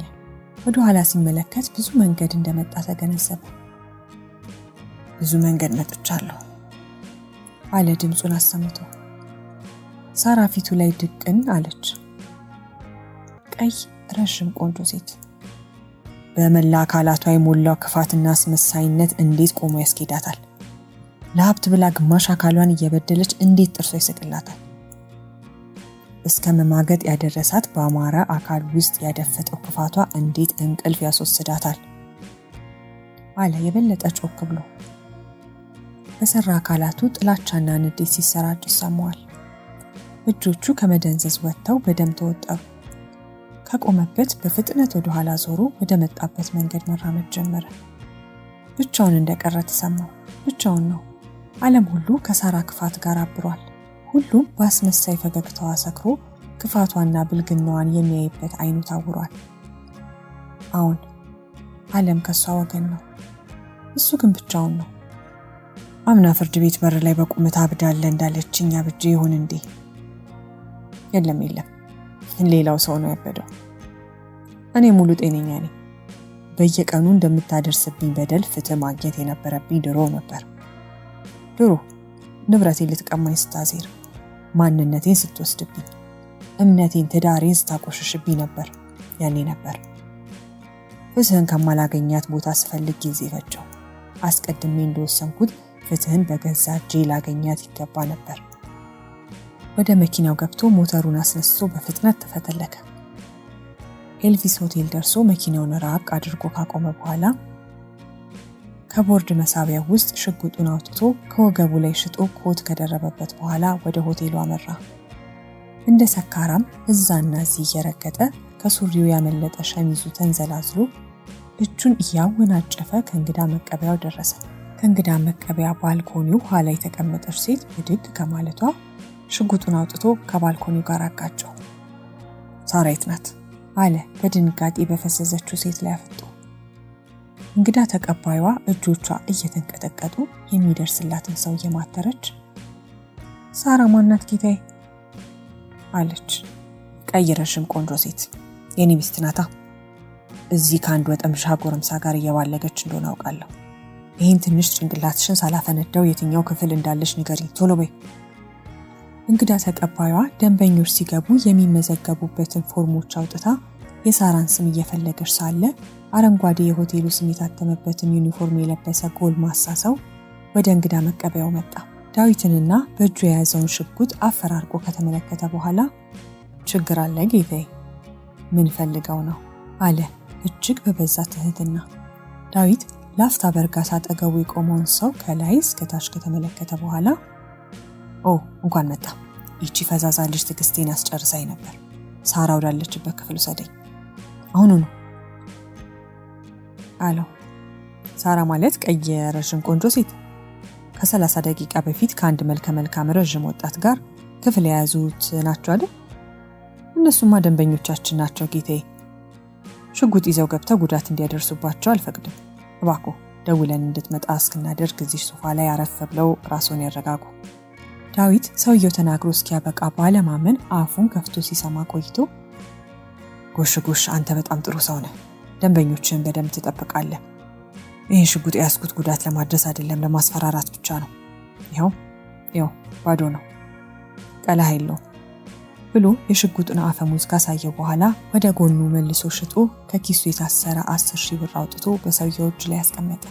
ወደ ኋላ ሲመለከት ብዙ መንገድ እንደመጣ ተገነዘበ። ብዙ መንገድ መጥቻለሁ አለ ድምፁን አሰምቶ። ሳራ ፊቱ ላይ ድቅን አለች። ቀይ ረዥም ቆንጆ ሴት በመላ አካላቷ የሞላው ክፋትና አስመሳይነት እንዴት ቆሞ ያስኬዳታል? ለሀብት ብላ ግማሽ አካሏን እየበደለች እንዴት ጥርሷ ይስቅላታል? እስከ መማገጥ ያደረሳት በአማረ አካል ውስጥ ያደፈጠው ክፋቷ እንዴት እንቅልፍ ያስወስዳታል? አለ የበለጠ ጮክ ብሎ። በሰራ አካላቱ ጥላቻና ንዴት ሲሰራጭ ይሰማዋል። እጆቹ ከመደንዘዝ ወጥተው በደም ተወጠሩ። ከቆመበት በፍጥነት ወደ ኋላ ዞሮ ወደ መጣበት መንገድ መራመድ ጀመረ። ብቻውን እንደቀረ ተሰማው። ብቻውን ነው። ዓለም ሁሉ ከሳራ ክፋት ጋር አብሯል። ሁሉም በአስመሳይ ፈገግታዋ ሰክሮ ክፋቷና ብልግናዋን የሚያይበት አይኑ ታውሯል። አሁን ዓለም ከሷ ወገን ነው። እሱ ግን ብቻውን ነው። አምና ፍርድ ቤት በር ላይ በቁመት አብዳለ እንዳለችኝ አብጄ ይሆን እንዴ? የለም ሌላው ሰው ነው ያበደው። እኔ ሙሉ ጤነኛ ነኝ። በየቀኑ እንደምታደርስብኝ በደል ፍትህ ማግኘት የነበረብኝ ድሮ ነበር። ድሮ ንብረቴን ልትቀማኝ ስታዜር፣ ማንነቴን ስትወስድብኝ፣ እምነቴን ትዳሬን ስታቆሽሽብኝ ነበር። ያኔ ነበር ፍትህን ከማላገኛት ቦታ ስፈልግ ጊዜ ፈጀው። አስቀድሜ እንደወሰንኩት ፍትህን በገዛ እጄ ላገኛት ይገባ ነበር። ወደ መኪናው ገብቶ ሞተሩን አስነስቶ በፍጥነት ተፈተለከ። ኤልቪስ ሆቴል ደርሶ መኪናውን ራቅ አድርጎ ካቆመ በኋላ ከቦርድ መሳቢያ ውስጥ ሽጉጡን አውጥቶ ከወገቡ ላይ ሽጦ ኮት ከደረበበት በኋላ ወደ ሆቴሉ አመራ። እንደ ሰካራም እዛና እዚህ እየረገጠ ከሱሪው ያመለጠ ሸሚዙ ተንዘላዝሎ እጁን እያወናጨፈ ከእንግዳ መቀበያው ደረሰ። ከእንግዳ መቀበያ ባልኮኒው ኋላ የተቀመጠች ሴት ብድግ ከማለቷ ሽጉጡን አውጥቶ ከባልኮኒው ጋር አጋጨው። ሳራ የት ናት? አለ በድንጋጤ በፈሰሰችው ሴት ላይ አፍጦ። እንግዳ ተቀባይዋ እጆቿ እየተንቀጠቀጡ የሚደርስላትን ሰው እየማተረች ሳራ ማናት ጌታዬ? አለች። ቀይ ረዥም ቆንጆ ሴት የኔ ሚስት ናታ። እዚህ ከአንድ ወጠምሻ ጎረምሳ ጋር እየባለገች እንደሆነ አውቃለሁ። ይህን ትንሽ ጭንቅላትሽን ሳላፈነዳው የትኛው ክፍል እንዳለሽ ንገሪኝ ቶሎ በይ። እንግዳ ተቀባይዋ ደንበኞች ሲገቡ የሚመዘገቡበትን ፎርሞች አውጥታ የሳራን ስም እየፈለገች ሳለ አረንጓዴ የሆቴሉ ስም የታተመበትን ዩኒፎርም የለበሰ ጎልማሳ ሰው ወደ እንግዳ መቀበያው መጣ። ዳዊትንና በእጁ የያዘውን ሽጉጥ አፈራርቆ ከተመለከተ በኋላ ችግር አለ ጌታዬ? ምን ፈልገው ነው? አለ እጅግ በበዛ ትህትና። ዳዊት ላፍታ በእርጋታ አጠገቡ የቆመውን ሰው ከላይ እስከታች ከተመለከተ በኋላ እንኳን መጣ። ይቺ ፈዛዛ ልጅ ትዕግስቴን አስጨርሳኝ ነበር። ሳራ ወዳለችበት ክፍል ውሰደኝ አሁኑኑ አለው። ሳራ ማለት ቀይ ረዥም ቆንጆ ሴት ከ30 ደቂቃ በፊት ከአንድ መልከ መልካም ረዥም ወጣት ጋር ክፍል የያዙት ናቸው አይደል? እነሱማ ደንበኞቻችን ናቸው ጌታዬ። ሽጉጥ ይዘው ገብተው ጉዳት እንዲያደርሱባቸው አልፈቅድም። እባክዎ ደውለን እንድትመጣ እስክናደርግ እዚህ ሶፋ ላይ አረፍ ብለው ራስዎን ያረጋጉ። ዳዊት ሰውየው ተናግሮ እስኪያበቃ ባለማመን አፉን ከፍቶ ሲሰማ ቆይቶ ጎሽ አንተ በጣም ጥሩ ሰው ነህ። ደንበኞችን በደንብ ትጠብቃለህ። ይህን ሽጉጥ ያስኩት ጉዳት ለማድረስ አይደለም፣ ለማስፈራራት ብቻ ነው። ይኸው ባዶ ነው፣ ቀለህ የለውም ብሎ የሽጉጡን አፈሙዝ ካሳየው በኋላ ወደ ጎኑ መልሶ ሽጦ ከኪሱ የታሰረ 10,000 ብር አውጥቶ በሰውየው እጅ ላይ ያስቀመጠ።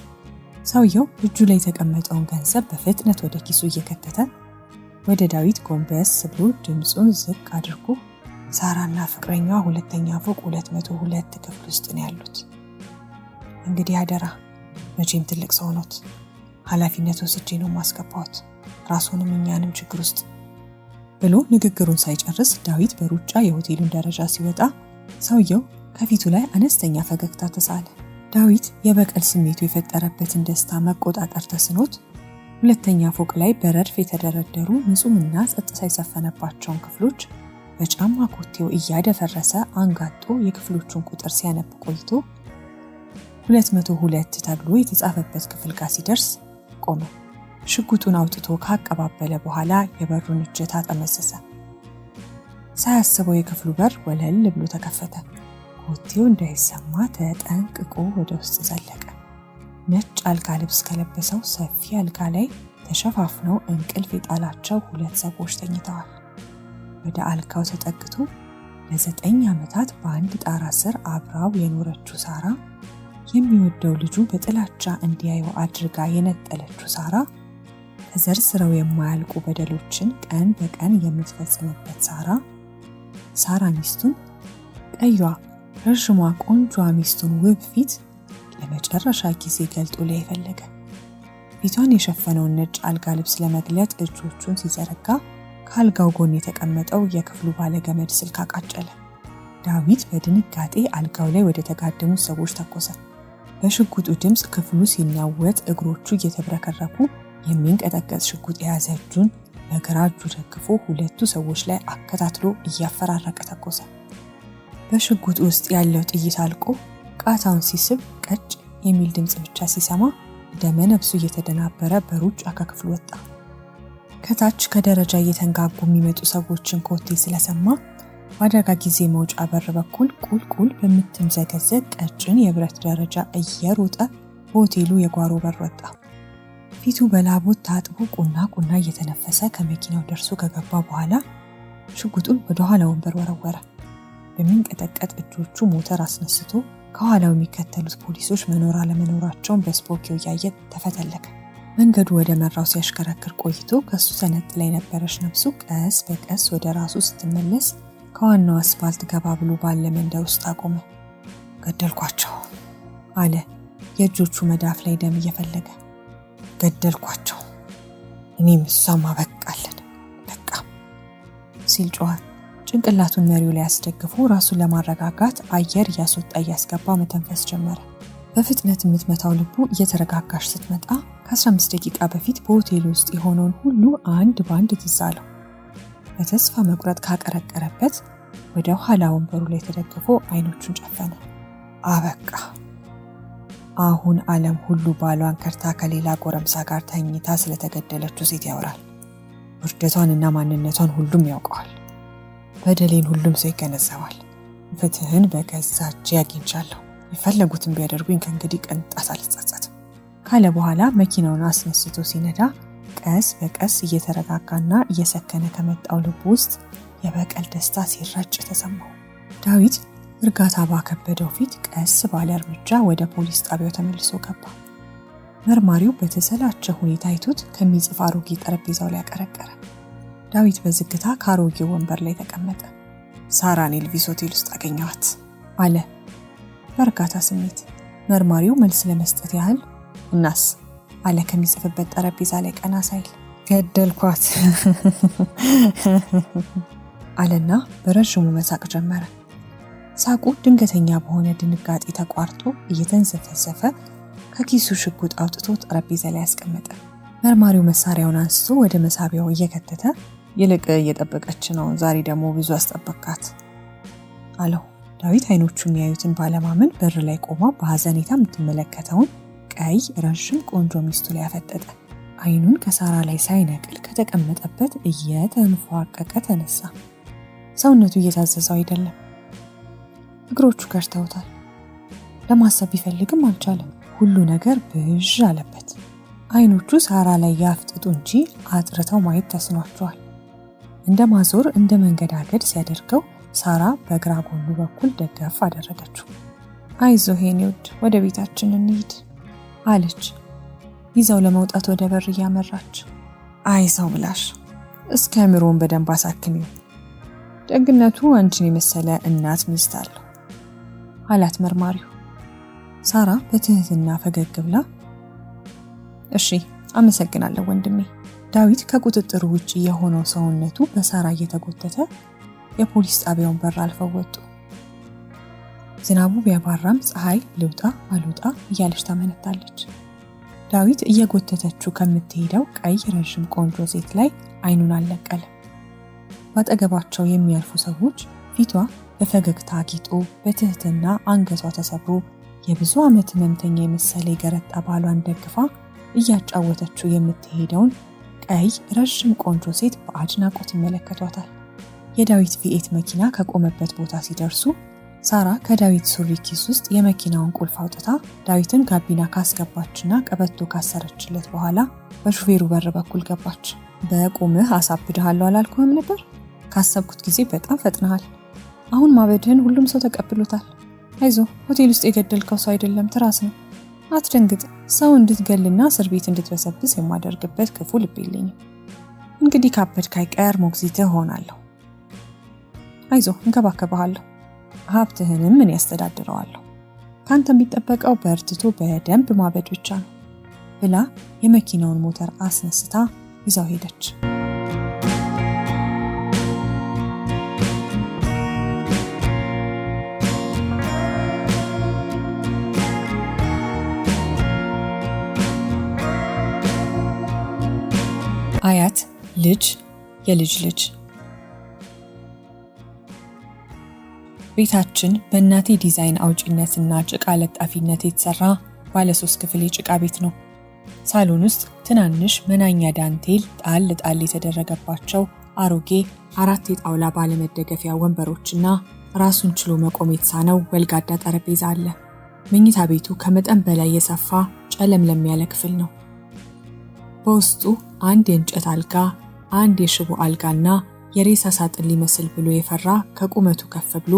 ሰውየው እጁ ላይ የተቀመጠውን ገንዘብ በፍጥነት ወደ ኪሱ እየከተተ ወደ ዳዊት ጎንበስ ብሎ ድምፁን ዝቅ አድርጎ ሳራና ፍቅረኛዋ 2ኛ ፎቅ 202 ክፍል ውስጥ ነው ያሉት። እንግዲህ አደራ፣ መቼም ትልቅ ሰው ኖት፣ ኃላፊነት ወስጄ ነው ማስገባዎት፣ ራስዎንም እኛንም ችግር ውስጥ ብሎ ንግግሩን ሳይጨርስ ዳዊት በሩጫ የሆቴሉን ደረጃ ሲወጣ ሰውየው ከፊቱ ላይ አነስተኛ ፈገግታ ተሳለ። ዳዊት የበቀል ስሜቱ የፈጠረበትን ደስታ መቆጣጠር ተስኖት 2ኛ ፎቅ ላይ በረድፍ የተደረደሩ ንጹህና ጸጥታ የሰፈነባቸውን ክፍሎች በጫማ ኮቴው እያደፈረሰ አንጋጦ የክፍሎቹን ቁጥር ሲያነብ ቆይቶ 202 ተብሎ የተጻፈበት ክፍል ጋር ሲደርስ ቆመ። ሽጉጡን አውጥቶ ካቀባበለ በኋላ የበሩን እጀታ ጠመዘዘ። ሳያስበው የክፍሉ በር ወለል ብሎ ተከፈተ። ኮቴው እንዳይሰማ ተጠንቅቆ ወደ ውስጥ ዘለቀ። ነጭ አልጋ ልብስ ከለበሰው ሰፊ አልጋ ላይ ተሸፋፍነው እንቅልፍ የጣላቸው 2 ሰዎች ተኝተዋል። ወደ አልጋው ተጠግቶ ለ9 ዓመታት በአንድ ጣራ ስር አብራው የኖረችው ሳራ፣ የሚወደው ልጁ በጥላቻ እንዲያየው አድርጋ የነጠለችው ሳራ፣ ተዘርዝረው የማያልቁ በደሎችን ቀን በቀን የምትፈጽምበት ሳራ ሚስቱን፣ ቀይዋ ረዥሟ ቆንጆ ሚስቱን ውብ ፊት ለመጨረሻ ጊዜ ገልጦ ሊያይ ፈለገ። ፊቷን የሸፈነውን ነጭ አልጋ ልብስ ለመግለጥ እጆቹን ሲዘረጋ ከአልጋው ጎን የተቀመጠው የክፍሉ ባለገመድ ስልክ አቃጨለ። ዳዊት በድንጋጤ አልጋው ላይ ወደ ተጋደሙት ሰዎች ተኮሰ። በሽጉጡ ድምፅ ክፍሉ ሲናወጥ እግሮቹ እየተብረከረኩ የሚንቀጠቀጥ ሽጉጥ የያዘ እጁን በግራ እጁ ደግፎ 2 ሰዎች ላይ አከታትሎ እያፈራረቀ ተኮሰ። በሽጉጡ ውስጥ ያለው ጥይት አልቆ ቃታውን ሲስብ ቀጭ የሚል ድምፅ ብቻ ሲሰማ ደመ ነፍሱ እየተደናበረ በሩጫ ከክፍሉ ወጣ። ከታች ከደረጃ እየተንጋጉ የሚመጡ ሰዎችን ኮቴ ስለሰማ በአደጋ ጊዜ መውጫ በር በኩል ቁልቁል በምትምዘገዘግ ቀጭን የብረት ደረጃ እየሮጠ በሆቴሉ የጓሮ በር ወጣ። ፊቱ በላቦት ታጥቦ ቁና እየተነፈሰ ከመኪናው ደርሶ ከገባ በኋላ ሽጉጡን ወደ ኋላ ወንበር ወረወረ። በሚንቀጠቀጥ እጆቹ ሞተር አስነስቶ ከኋላው የሚከተሉት ፖሊሶች መኖር አለመኖራቸውን በስፖኪዮ እያየ ተፈተለከ። መንገዱ ወደ መራው ሲያሽከረክር ቆይቶ ከሱ ተነጥላ የነበረች ነፍሱ ቀስ በቀስ ወደ ራሱ ስትመለስ ከዋናው አስፋልት ገባ ብሎ ባለ መንደር ውስጥ አቆመ። ገደልኳቸው አለ፣ የእጆቹ መዳፍ ላይ ደም እየፈለገ። ገደልኳቸው፣ እኔም እሷም አበቃለን በቃ ሲል ጮኸ። ጭንቅላቱን መሪው ላይ አስደግፎ ራሱን ለማረጋጋት አየር እያስወጣ እያስገባ መተንፈስ ጀመረ። በፍጥነት የምትመታው ልቡ እየተረጋጋች ስትመጣ ከ15 ደቂቃ በፊት በሆቴል ውስጥ የሆነውን ሁሉ አንድ ባንድ ትዝ አለው። በተስፋ መቁረጥ ካቀረቀረበት ወደ ኋላ ወንበሩ ላይ ተደግፎ አይኖቹን ጨፈነ። አበቃ። አሁን ዓለም ሁሉ ባሏን ከርታ ከሌላ ጎረምሳ ጋር ተኝታ ስለተገደለችው ሴት ያወራል። ውርደቷንና ማንነቷን ሁሉም ያውቀዋል። በደሌን ሁሉም ሰው ይገነዘባል። ፍትህን በገዛ እጄ አግኝቻለሁ። የፈለጉትን ቢያደርጉኝ ከእንግዲህ ቅንጣት አልጸጸትም ካለ በኋላ መኪናውን አስነስቶ ሲነዳ ቀስ በቀስ እየተረጋጋና እየሰከነ ከመጣው ልቡ ውስጥ የበቀል ደስታ ሲረጭ ተሰማው። ዳዊት እርጋታ ባከበደው ፊት ቀስ ባለ እርምጃ ወደ ፖሊስ ጣቢያው ተመልሶ ገባ። መርማሪው በተሰላቸ ሁኔታ አይቶት ከሚጽፍ አሮጌ ጠረጴዛው ላይ አቀረቀረ። ዳዊት በዝግታ ከአሮጌው ወንበር ላይ ተቀመጠ። ሳራን ኤልቪስ ሆቴል ውስጥ አገኘኋት አለ በእርጋታ ስሜት። መርማሪው መልስ ለመስጠት ያህል እናስ አለ ከሚጽፍበት ጠረጴዛ ላይ ቀና ሳይል። ገደልኳት አለና በረዥሙ መሳቅ ጀመረ። ሳቁ ድንገተኛ በሆነ ድንጋጤ ተቋርጦ እየተንዘፈዘፈ ከኪሱ ሽጉጥ አውጥቶ ጠረጴዛ ላይ ያስቀመጠ። መርማሪው መሳሪያውን አንስቶ ወደ መሳቢያው እየከተተ ይልቅ እየጠበቀች ነው፣ ዛሬ ደግሞ ብዙ አስጠበቃት አለው። ዳዊት አይኖቹን ያዩትን ባለማመን በር ላይ ቆማ በሐዘኔታ የምትመለከተውን ቀይ ረዥም ቆንጆ ሚስቱ ላይ አፈጠጠ። አይኑን ከሳራ ላይ ሳይነቅል ከተቀመጠበት እየተንፏቀቀ ተነሳ። ሰውነቱ እየታዘዘው አይደለም። እግሮቹ ከርተውታል። ለማሰብ ቢፈልግም አልቻለም። ሁሉ ነገር ብዥ አለበት። አይኖቹ ሳራ ላይ ያፍጥጡ እንጂ አጥርተው ማየት ተስኗቸዋል። እንደ ማዞር እንደ መንገዳገድ ሲያደርገው ሳራ በግራ ጎኑ በኩል ደገፍ አደረገችው። አይዞህ የኔ ውድ ወደ ቤታችን እንሂድ አለች። ይዘው ለመውጣት ወደ በር እያመራች። አይ ሰው ብላሽ እስከ አእምሮውን በደንብ አሳክሚው፣ ደግነቱ አንቺን የመሰለ እናት ሚስት አለው አላት መርማሪው። ሳራ በትህትና ፈገግ ብላ እሺ አመሰግናለሁ ወንድሜ። ዳዊት ከቁጥጥሩ ውጪ የሆነው ሰውነቱ በሳራ እየተጎተተ የፖሊስ ጣቢያውን በር አልፈው ወጡ። ዝናቡ ቢያባራም ፀሐይ ልውጣ አልውጣ እያለች ታመነታለች። ዳዊት እየጎተተችው ከምትሄደው ቀይ ረዥም ቆንጆ ሴት ላይ አይኑን አልለቀለም። ባጠገባቸው የሚያልፉ ሰዎች ፊቷ በፈገግታ አጊጦ በትህትና አንገቷ ተሰብሮ የብዙ ዓመት ህመምተኛ የመሰለ የገረጣ ባሏን ደግፋ እያጫወተችው የምትሄደውን ቀይ ረዥም ቆንጆ ሴት በአድናቆት ይመለከቷታል። የዳዊት ቪኤት መኪና ከቆመበት ቦታ ሲደርሱ ሳራ ከዳዊት ሱሪ ኪስ ውስጥ የመኪናውን ቁልፍ አውጥታ ዳዊትን ጋቢና ካስገባችና ቀበቶ ካሰረችለት በኋላ በሹፌሩ በር በኩል ገባች። በቁምህ አሳብድሃለሁ አላልኩህም ነበር? ካሰብኩት ጊዜ በጣም ፈጥነሃል። አሁን ማበድህን ሁሉም ሰው ተቀብሎታል። አይዞ ሆቴል ውስጥ የገደልከው ሰው አይደለም ትራስ ነው። አትደንግጥ። ሰው እንድትገልና እስር ቤት እንድትበሰብስ የማደርግበት ክፉ ልብ የለኝም። እንግዲህ ካበድክ አይቀር ሞግዚትህ ሆናለሁ። አይዞ እንከባከብሃለሁ። ሀብትህንም ምን ያስተዳድረዋለሁ። ካንተ የሚጠበቀው በርትቶ በደንብ ማበድ ብቻ ነው ብላ የመኪናውን ሞተር አስነስታ ይዛው ሄደች። አያት ልጅ የልጅ ልጅ። ቤታችን በእናቴ ዲዛይን አውጪነትና ጭቃ ለጣፊነት የተሰራ ባለ 3 ክፍል የጭቃ ቤት ነው። ሳሎን ውስጥ ትናንሽ መናኛ ዳንቴል ጣል ጣል የተደረገባቸው አሮጌ 4 የጣውላ ባለመደገፊያ ወንበሮችና ራሱን ችሎ መቆም የተሳነው ወልጋዳ ጠረጴዛ አለ። መኝታ ቤቱ ከመጠን በላይ የሰፋ ጨለምለም ያለ ክፍል ነው። በውስጡ አንድ የእንጨት አልጋ፣ አንድ የሽቦ አልጋና የሬሳ ሳጥን ሊመስል ብሎ የፈራ ከቁመቱ ከፍ ብሎ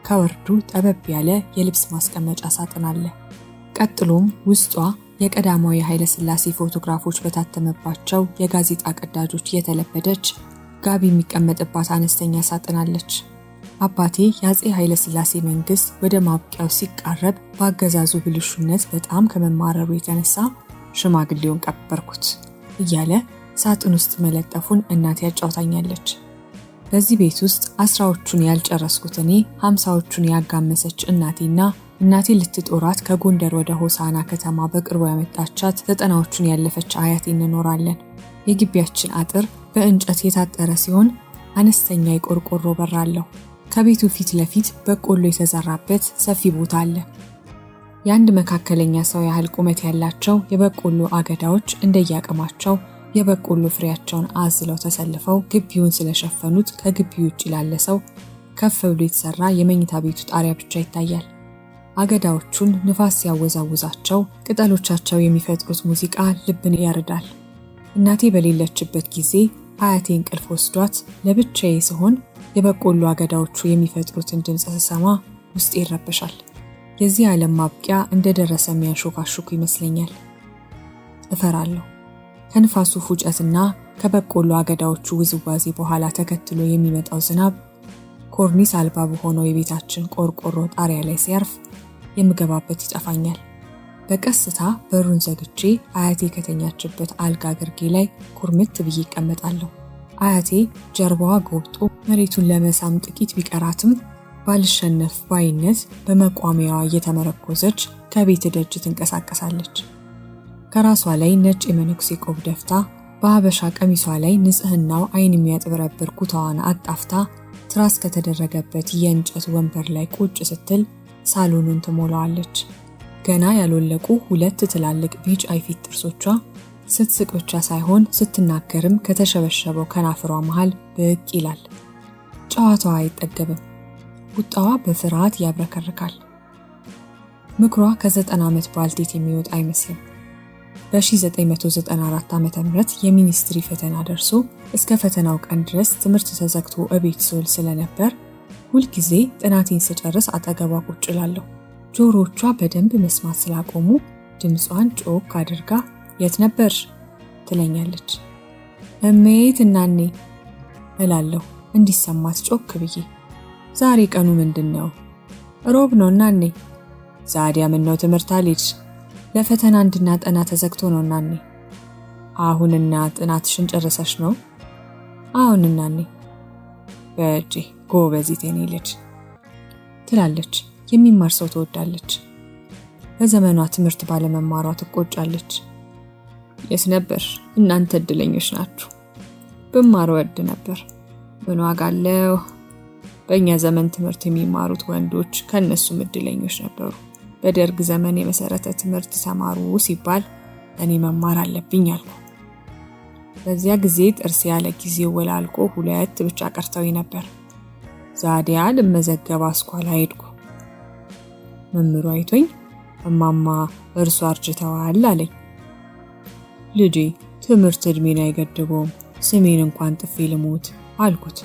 ከወርዱ ጠበብ ያለ የልብስ ማስቀመጫ ሳጥን አለ። ቀጥሎም ውስጧ የቀዳማዊ ኃይለ ሥላሴ ፎቶግራፎች በታተመባቸው የጋዜጣ ቀዳጆች የተለበደች ጋቢ የሚቀመጥባት አነስተኛ ሳጥን አለች። አባቴ የአፄ ኃይለ ሥላሴ መንግስት ወደ ማብቂያው ሲቃረብ በአገዛዙ ብልሹነት በጣም ከመማረሩ የተነሳ ሽማግሌውን ቀበርኩት እያለ ሳጥን ውስጥ መለጠፉን እናቴ ያጫውታኛለች። በዚህ ቤት ውስጥ 10ዎቹን ያልጨረስኩት እኔ 50ዎቹን ያጋመሰች እናቴና እናቴ ልትጦራት ከጎንደር ወደ ሆሳና ከተማ በቅርቡ ያመጣቻት 90ዎቹን ያለፈች አያቴ እንኖራለን። የግቢያችን አጥር በእንጨት የታጠረ ሲሆን አነስተኛ የቆርቆሮ በር አለው። ከቤቱ ፊት ለፊት በቆሎ የተዘራበት ሰፊ ቦታ አለ። የአንድ መካከለኛ ሰው ያህል ቁመት ያላቸው የበቆሎ አገዳዎች እንደያቅማቸው የበቆሎ ፍሬያቸውን አዝለው ተሰልፈው ግቢውን ስለሸፈኑት ከግቢው ውጭ ላለ ሰው ከፍ ብሎ የተሰራ የመኝታ ቤቱ ጣሪያ ብቻ ይታያል። አገዳዎቹን ንፋስ ሲያወዛውዛቸው ቅጠሎቻቸው የሚፈጥሩት ሙዚቃ ልብን ያርዳል። እናቴ በሌለችበት ጊዜ አያቴ እንቅልፍ ወስዷት ለብቻዬ ስሆን የበቆሎ አገዳዎቹ የሚፈጥሩትን ድምፅ ስሰማ ውስጤ ይረበሻል። የዚህ ዓለም ማብቂያ እንደደረሰ የሚያንሾካሹኩ ይመስለኛል። እፈራለሁ። ከንፋሱ ፉጨትና ከበቆሎ አገዳዎቹ ውዝዋዜ በኋላ ተከትሎ የሚመጣው ዝናብ ኮርኒስ አልባ በሆነው የቤታችን ቆርቆሮ ጣሪያ ላይ ሲያርፍ የምገባበት ይጠፋኛል። በቀስታ በሩን ዘግቼ አያቴ ከተኛችበት አልጋ ግርጌ ላይ ኩርምት ብዬ እቀመጣለሁ። አያቴ ጀርባዋ ጎብጦ መሬቱን ለመሳም ጥቂት ቢቀራትም ባልሸነፍ ባይነት በመቋሚያዋ እየተመረኮዘች ከቤት ደጅ ትንቀሳቀሳለች። ከራሷ ላይ ነጭ የመነኩሴ ቆብ ደፍታ በሀበሻ ቀሚሷ ላይ ንጽህናው አይን የሚያጥበረብር ኩታዋን አጣፍታ ትራስ ከተደረገበት የእንጨት ወንበር ላይ ቁጭ ስትል ሳሎኑን ትሞላዋለች። ገና ያልወለቁ 2 ትላልቅ ቢጫ የፊት ጥርሶቿ ስትስቅ ብቻ ሳይሆን ስትናገርም ከተሸበሸበው ከናፍሯ መሃል ብቅ ይላል። ጨዋታዋ አይጠገብም። ቁጣዋ በፍርሃት ያብረከርካል። ምክሯ ከ90 ዓመት ባልቴት የሚወጣ አይመስልም። በ1994 ዓ.ም የሚኒስትሪ ፈተና ደርሶ እስከ ፈተናው ቀን ድረስ ትምህርት ተዘግቶ እቤት ስውል ስለነበር ሁልጊዜ ጥናቴን ስጨርስ አጠገቧ ቁጭ እላለሁ። ጆሮቿ በደንብ መስማት ስላቆሙ ድምጿን ጮክ አድርጋ የት ነበርሽ ትለኛለች። እሜት እናኔ እላለሁ እንዲሰማት ጮክ ብዬ። ዛሬ ቀኑ ምንድነው? ሮብ ነው እናኔ። ዛዲያ ምን ነው ትምህርት አልሄድሽ? ለፈተና እንድናጠና ተዘግቶ ነው እናኔ። አሁንና ጥናትሽን ጨርሰሽ ነው? አሁን እናኔ። በእጄ ጎበዚት የኔ ልጅ ትላለች። የሚማር ሰው ትወዳለች። በዘመኗ ትምህርት ባለመማሯ ትቆጫለች። የት ነበር? እናንተ እድለኞች ናችሁ። ብማር ወድ ነበር። ምን ዋጋ አለው? በእኛ ዘመን ትምህርት የሚማሩት ወንዶች ከነሱም እድለኞች ነበሩ። በደርግ ዘመን የመሰረተ ትምህርት ተማሩ ሲባል እኔ መማር አለብኝ አልኩ። በዚያ ጊዜ ጥርስ ያለ ጊዜው ወላልቆ 2 ብቻ ቀርተው ነበር። ዛዲያ ልመዘገብ አስኳላ ሄድኩ። መምህሩ አይቶኝ እማማ እርሱ አርጅተዋል አለኝ። ልጄ ትምህርት እድሜን አይገድበውም፣ ስሜን እንኳን ጥፌ ልሞት አልኩት።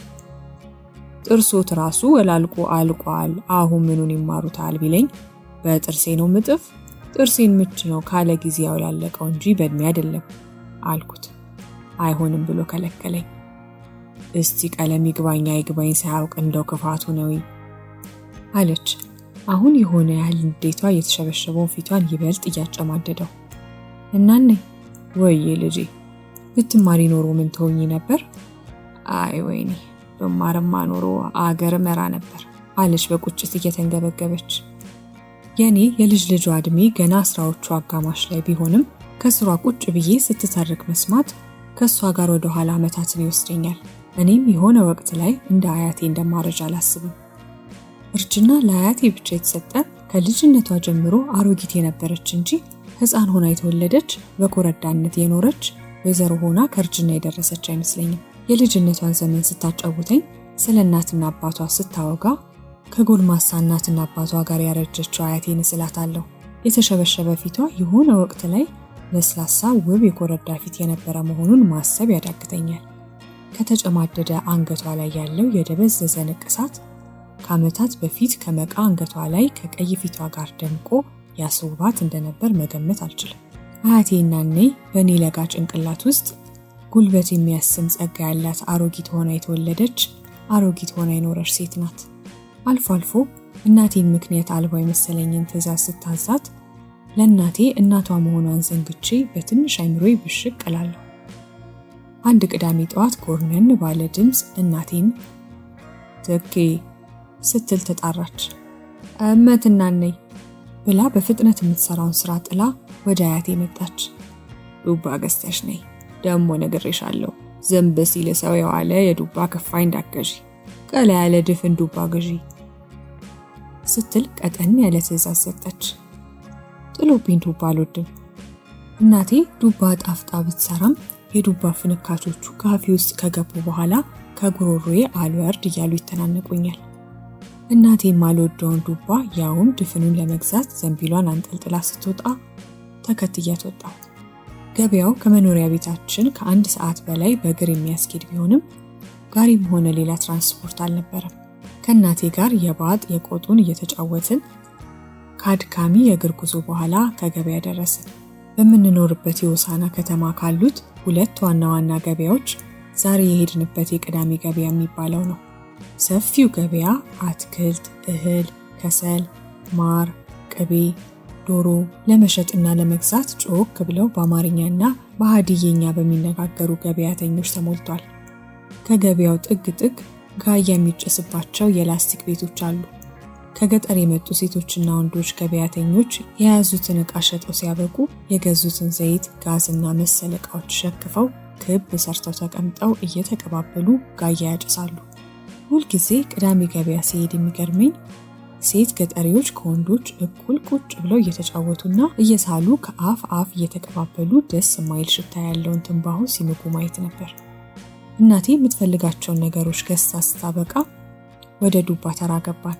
ጥርሶት ራሱ ወላልቆ አልቋል፣ አሁን ምኑን ይማሩታል ቢለኝ በጥርሴ ነው ምጥፍ? ጥርሴን ምች ነው ካለ ጊዜ ያውላለቀው እንጂ በእድሜ አይደለም አልኩት። አይሆንም ብሎ ከለከለኝ። እስቲ ቀለም ይግባኝ አይግባኝ ሳያውቅ እንደው ክፋቱ ነው አለች። አሁን የሆነ ያህል እንዴቷ የተሸበሸበውን ፊቷን ይበልጥ እያጨማደደው። እናኔ ወይዬ ልጄ ብትማሪ ኖሮ ምን ትሆኚ ነበር? አይ ወይኔ በማርማ ኖሮ አገር መራ ነበር አለች በቁጭት እየተንገበገበች። የኔ የልጅ ልጇ እድሜ ገና 10ዎቹ አጋማሽ ላይ ቢሆንም ከስሯ ቁጭ ብዬ ስትተርክ መስማት ከሷ ጋር ወደ ኋላ ዓመታትን ይወስደኛል። እኔም የሆነ ወቅት ላይ እንደ አያቴ እንደማረጃ አላስብም። እርጅና ለአያቴ ብቻ የተሰጠ ከልጅነቷ ጀምሮ አሮጊት የነበረች እንጂ ሕፃን ሆና የተወለደች በኮረዳነት የኖረች ወይዘሮ ሆና ከእርጅና የደረሰች አይመስለኝም። የልጅነቷን ዘመን ስታጫውተኝ ስለ እናትና አባቷ ስታወጋ ከጎልማሳ እናትና አባቷ ጋር ያረጀችው አያቴን እስላታለሁ። የተሸበሸበ ፊቷ የሆነ ወቅት ላይ ለስላሳ ውብ የኮረዳ ፊት የነበረ መሆኑን ማሰብ ያዳግተኛል። ከተጨማደደ አንገቷ ላይ ያለው የደበዘዘ ንቅሳት ከዓመታት በፊት ከመቃ አንገቷ ላይ ከቀይ ፊቷ ጋር ደምቆ ያስውባት እንደነበር መገመት አልችልም። አያቴና እኔ በእኔ ለጋ ጭንቅላት ውስጥ ጉልበት የሚያስም ጸጋ ያላት አሮጊት ሆና የተወለደች አሮጊት ሆና የኖረች ሴት ናት። አልፎ አልፎ እናቴን ምክንያት አልባ የመሰለኝን ትዕዛዝ ስታዛት ለእናቴ እናቷ መሆኗን ዘንግቼ በትንሽ አይምሮዬ ብሽቅ እላለሁ። አንድ ቅዳሜ ጠዋት ጎርነን ባለ ድምፅ እናቴን ትኬ ስትል ተጣራች። እመትና ነይ ብላ በፍጥነት የምትሰራውን ስራ ጥላ ወደ አያቴ መጣች። ዱባ ገዝተሽ ነይ፣ ደሞ ነግሬሻለሁ፣ ዘንበ ሲል ሰው የዋለ የዱባ ከፋይ እንዳትገዢ፣ ቀላ ያለ ድፍን ዱባ ግዢ ስትል ቀጠን ያለ ትዕዛዝ ሰጠች። ጥሎብኝ ዱባ አልወድም። እናቴ ዱባ ጣፍጣ ብትሰራም የዱባ ፍንካቾቹ ካፌ ውስጥ ከገቡ በኋላ ከጉሮሮዬ አልወርድ እያሉ ይተናነቁኛል። እናቴ የማልወደውን ዱባ ያውም ድፍኑን ለመግዛት ዘንቢሏን አንጠልጥላ ስትወጣ ተከትያት ወጣሁ። ገበያው ከመኖሪያ ቤታችን ከ1 ሰዓት በላይ በእግር የሚያስኬድ ቢሆንም ጋሪም ሆነ ሌላ ትራንስፖርት አልነበረም። ከእናቴ ጋር የባጥ የቆጡን እየተጫወትን ከአድካሚ የእግር ጉዞ በኋላ ከገበያ ደረስን። በምንኖርበት የሆሳና ከተማ ካሉት 2 ዋና ዋና ገበያዎች ዛሬ የሄድንበት የቅዳሜ ገበያ የሚባለው ነው። ሰፊው ገበያ አትክልት፣ እህል፣ ከሰል፣ ማር፣ ቅቤ፣ ዶሮ ለመሸጥና ለመግዛት ጮክ ብለው በአማርኛና በሀዲየኛ በሚነጋገሩ ገበያተኞች ተሞልቷል። ከገበያው ጥግ ጥግ ጋያ የሚጨስባቸው የላስቲክ ቤቶች አሉ። ከገጠር የመጡ ሴቶችና ወንዶች ገበያተኞች የያዙትን ዕቃ ሸጠው ሲያበቁ የገዙትን ዘይት፣ ጋዝና መሰል ዕቃዎች ሸክፈው ክብ ሰርተው ተቀምጠው እየተቀባበሉ ጋያ ያጨሳሉ። ሁልጊዜ ቅዳሜ ገበያ ሲሄድ የሚገርመኝ ሴት ገጠሪዎች ከወንዶች እኩል ቁጭ ብለው እየተጫወቱና እየሳሉ ከአፍ አፍ እየተቀባበሉ ደስ የማይል ሽታ ያለውን ትንባሆ ሲምጉ ማየት ነበር። እናቴ የምትፈልጋቸውን ነገሮች ገዝታ ስታበቃ ወደ ዱባ ተራ ገባን።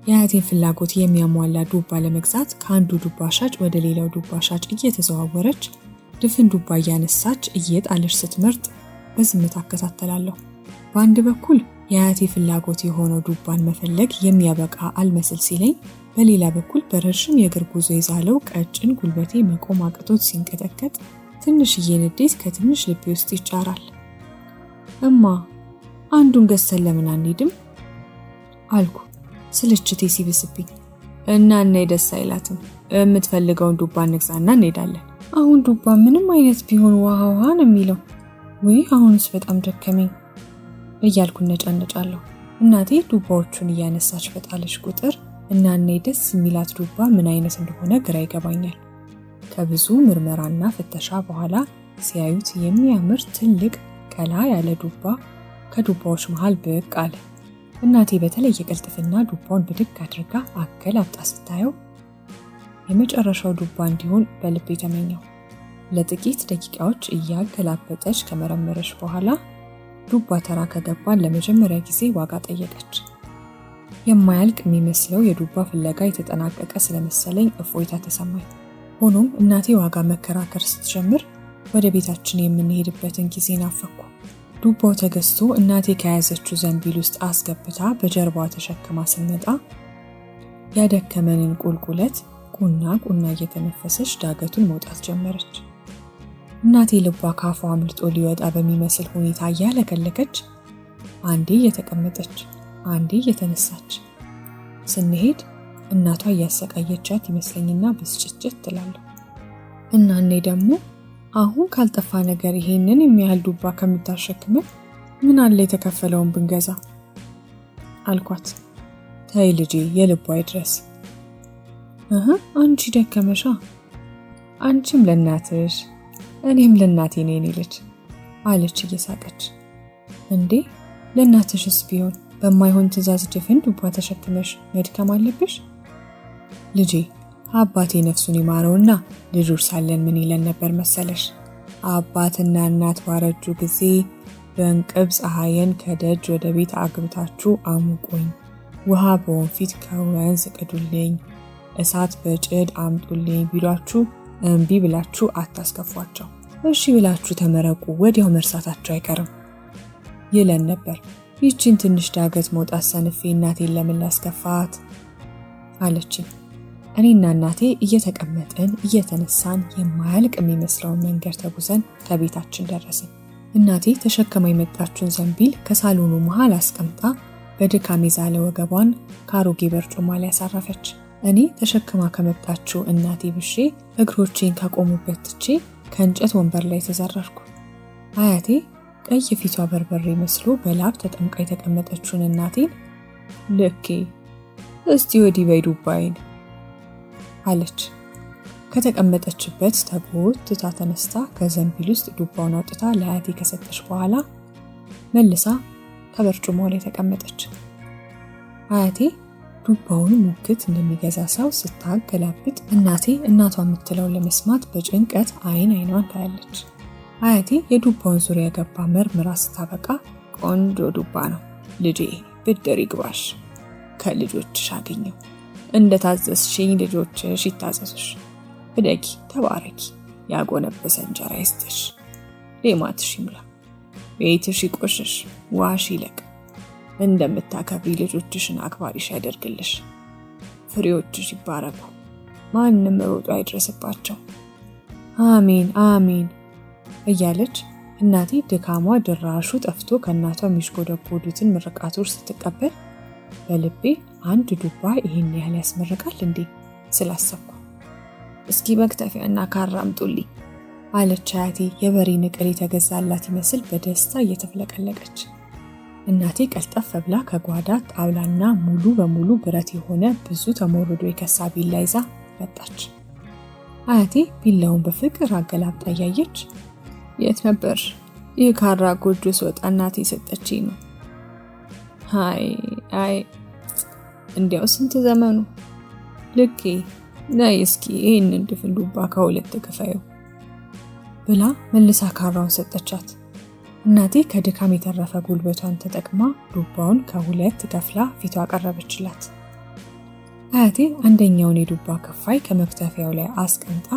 የአያቴን ፍላጎት የሚያሟላ ዱባ ለመግዛት ከአንዱ ዱባ ሻጭ ወደ ሌላው ዱባ ሻጭ እየተዘዋወረች ድፍን ዱባ እያነሳች እየጣለች ስትመርጥ በዝምታ እከታተላለሁ። በአንድ በኩል የአያቴ ፍላጎት የሆነው ዱባን መፈለግ የሚያበቃ አልመስል ሲለኝ፣ በሌላ በኩል በረዥም የእግር ጉዞ የዛለው ቀጭን ጉልበቴ መቆም አቅቶት ሲንቀጠቀጥ ትንሽዬ ንዴት ከትንሽ ልቤ ውስጥ ይጫራል። እማ አንዱን ገዝተን ለምን አንሄድም አልኩ ስልችቴ ሲብስብኝ። እና ደስ አይላትም? የምትፈልገውን ዱባ እንግዛና እንሄዳለን። አሁን ዱባ ምንም አይነት ቢሆን ውሃ ውሃ ነው የሚለው። ወይ አሁንስ በጣም ደከመኝ እያልኩ ነጫነጫለሁ። እናቴ ዱባዎቹን እያነሳች በጣለች ቁጥር እናኔ ደስ የሚላት ዱባ ምን አይነት እንደሆነ ግራ ይገባኛል። ከብዙ ምርመራና ፍተሻ በኋላ ሲያዩት የሚያምር ትልቅ ቀላ ያለ ዱባ ከዱባዎች መሃል ብቅ አለ። እናቴ በተለየ ቅልጥፍና ዱባውን ብድግ አድርጋ አገላብጣ ስታየው የመጨረሻው ዱባ እንዲሆን በልቤ ተመኘው። ለጥቂት ደቂቃዎች እያገላበጠች ከመረመረች በኋላ ዱባ ተራ ከገባን ለመጀመሪያ ጊዜ ዋጋ ጠየቀች። የማያልቅ የሚመስለው የዱባ ፍለጋ የተጠናቀቀ ስለመሰለኝ እፎይታ ተሰማኝ። ሆኖም እናቴ ዋጋ መከራከር ስትጀምር ወደ ቤታችን የምንሄድበትን ጊዜ ናፈኩ። ዱባው ተገዝቶ እናቴ ከያዘችው ዘንቢል ውስጥ አስገብታ በጀርባዋ ተሸክማ ስንመጣ ያደከመንን ቁልቁለት ቁና ቁና እየተነፈሰች ዳገቱን መውጣት ጀመረች። እናቴ ልቧ ካፏ አምልጦ ሊወጣ በሚመስል ሁኔታ እያለከለከች አንዴ እየተቀመጠች አንዴ እየተነሳች ስንሄድ እናቷ እያሰቃየቻት ይመስለኝና ብስጭጭት ትላለሁ። እና እኔ ደግሞ አሁን ካልጠፋ ነገር ይሄንን የሚያህል ዱባ ከምታሸክመን ምን አለ የተከፈለውን ብንገዛ አልኳት። ተይ ልጄ የልቧ ይድረስ። አንቺ ደከመሻ። አንቺም ለእናትሽ እኔም ለእናቴ ነኝ ልጅ አለች እየሳቀች። እንዴ ለእናትሽስ ቢሆን በማይሆን ትዕዛዝ ድፍን ዱባ ተሸክመሽ መድከም አለብሽ? ልጄ አባቴ ነፍሱን ይማረውና ልጆች ሳለን ምን ይለን ነበር መሰለሽ? አባትና እናት ባረጁ ጊዜ በእንቅብ ፀሐይን ከደጅ ወደ ቤት አግብታችሁ አሙቁኝ፣ ውሃ በወንፊት ከወንዝ ቅዱልኝ፣ እሳት በጭድ አምጡልኝ ቢሏችሁ እምቢ ብላችሁ አታስከፏቸው፣ እሺ ብላችሁ ተመረቁ፣ ወዲያው መርሳታቸው አይቀርም ይለን ነበር። ይህችን ትንሽ ዳገት መውጣት ሰንፌ እናቴን ለምን ላስከፋት አለችኝ። እኔና እናቴ እየተቀመጥን እየተነሳን የማያልቅ የሚመስለውን መንገድ ተጉዘን ከቤታችን ደረስን። እናቴ ተሸከማ የመጣችውን ዘንቢል ከሳሎኑ መሃል አስቀምጣ በድካም የዛለ ወገቧን ከአሮጌ በርጩማ ላይ ያሳረፈች። እኔ ተሸክማ ከመጣችው እናቴ ብሼ እግሮቼን ካቆሙበት ትቼ ከእንጨት ወንበር ላይ ተዘረርኩ። አያቴ ቀይ ፊቷ በርበሬ መስሎ በላብ ተጠምቃ የተቀመጠችውን እናቴን ልኬ እስቲ ወዲህ በይ ዱባዬን አለች። ከተቀመጠችበት ተጎትታ ተነስታ ከዘንቢል ውስጥ ዱባውን አውጥታ ለአያቴ ከሰጠች በኋላ መልሳ ከበርጩማው ላይ ተቀመጠች። አያቴ ዱባውን ሙክት እንደሚገዛ ሰው ስታገላብጥ እናቴ እናቷ የምትለውን ለመስማት በጭንቀት አይኗን ታያለች። አያቴ የዱባውን ዙሪያ ገባ መርምራ ስታበቃ ቆንጆ ዱባ ነው ልጄ፣ ብድር ይግባሽ፣ ከልጆችሽ አገኘው፣ እንደታዘዝሽኝ ልጆችሽ ይታዘዙሽ፣ እደጊ ተባረኪ፣ ያጎነበሰ እንጀራ ይስጥሽ፣ ሌማትሽ ይሙላ፣ ቤትሽ ይቆሽሽ፣ ዋሽ ይለቅ፣ እንደምታከብሪ ልጆችሽን አክባሪሽ ያደርግልሽ፣ ፍሬዎችሽ ይባረኩ፣ ማንም ሮጦ አይድረስባቸው፣ አሜን አሜን እያለች እናቴ ድካሟ ድራሹ ጠፍቶ ከእናቷ የሚሽጎደጎዱትን ምርቃቶች ስትቀበል በልቤ አንድ ዱባ ይሄን ያህል ያስመርቃል እንዴ ስላሰብኩ እስኪ መክተፊያና ካራ አምጡልኝ አለች አያቴ የበሬ ንቅል የተገዛላት ይመስል በደስታ እየተፍለቀለቀች። እናቴ ቀልጠፍ ብላ ከጓዳ ጣውላና ሙሉ በሙሉ ብረት የሆነ ብዙ ተሞርዶ የከሳ ቢላ ይዛ መጣች። አያቴ ቢላውን በፍቅር አገላብጣ እያየች የት ነበር? ይህ ካራ ጎጆ ስወጣ እናቴ ሰጠችኝ ነው አይ እንዲያው ስንት ዘመኑ። ልኬ ነይ እስኪ ይህንን ድፍን ዱባ ከሁለት ክፈዩ ብላ መልሳ ካራውን ሰጠቻት። እናቴ ከድካም የተረፈ ጉልበቷን ተጠቅማ ዱባውን ከሁለት ከፍላ ፊቷ አቀረበችላት። አያቴ አንደኛውን የዱባ ክፋይ ከመክተፊያው ላይ አስቀምጣ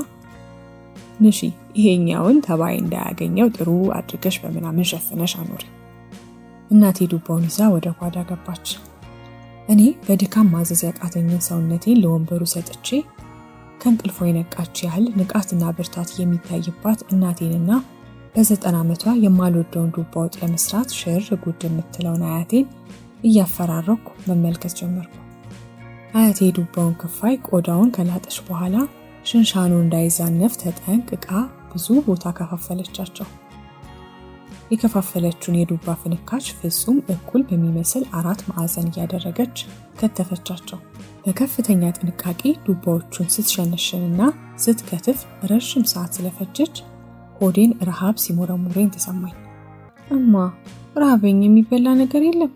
ንሺ፣ ይሄኛውን ተባይ እንዳያገኘው ጥሩ አድርገሽ በምናምን ሸፍነሽ አኖሪ። እናቴ ዱባውን ይዛ ወደ ጓዳ ገባች። እኔ በድካም ማዘዝ ያቃተኝን ሰውነቴን ለወንበሩ ሰጥቼ ከእንቅልፏ የነቃች ያህል ንቃትና ብርታት የሚታይባት እናቴንና በ90 ዓመቷ የማልወደውን ዱባ ወጥ ለመስራት ሽር ጉድ የምትለውን አያቴን እያፈራረኩ መመልከት ጀመርኩ። አያቴ ዱባውን ክፋይ ቆዳውን ከላጠች በኋላ ሽንሻኑ እንዳይዛነፍ ተጠንቅቃ ብዙ ቦታ ከፋፈለቻቸው። የከፋፈለችውን የዱባ ፍንካች ፍጹም እኩል በሚመስል 4 ማዕዘን እያደረገች ከተፈቻቸው። በከፍተኛ ጥንቃቄ ዱባዎቹን ስትሸነሽንና ስትከትፍ ረዥም ሰዓት ስለፈጀች ሆዴን ረሃብ ሲሞረሙረኝ ተሰማኝ። እማ ረሃበኝ፣ የሚበላ ነገር የለም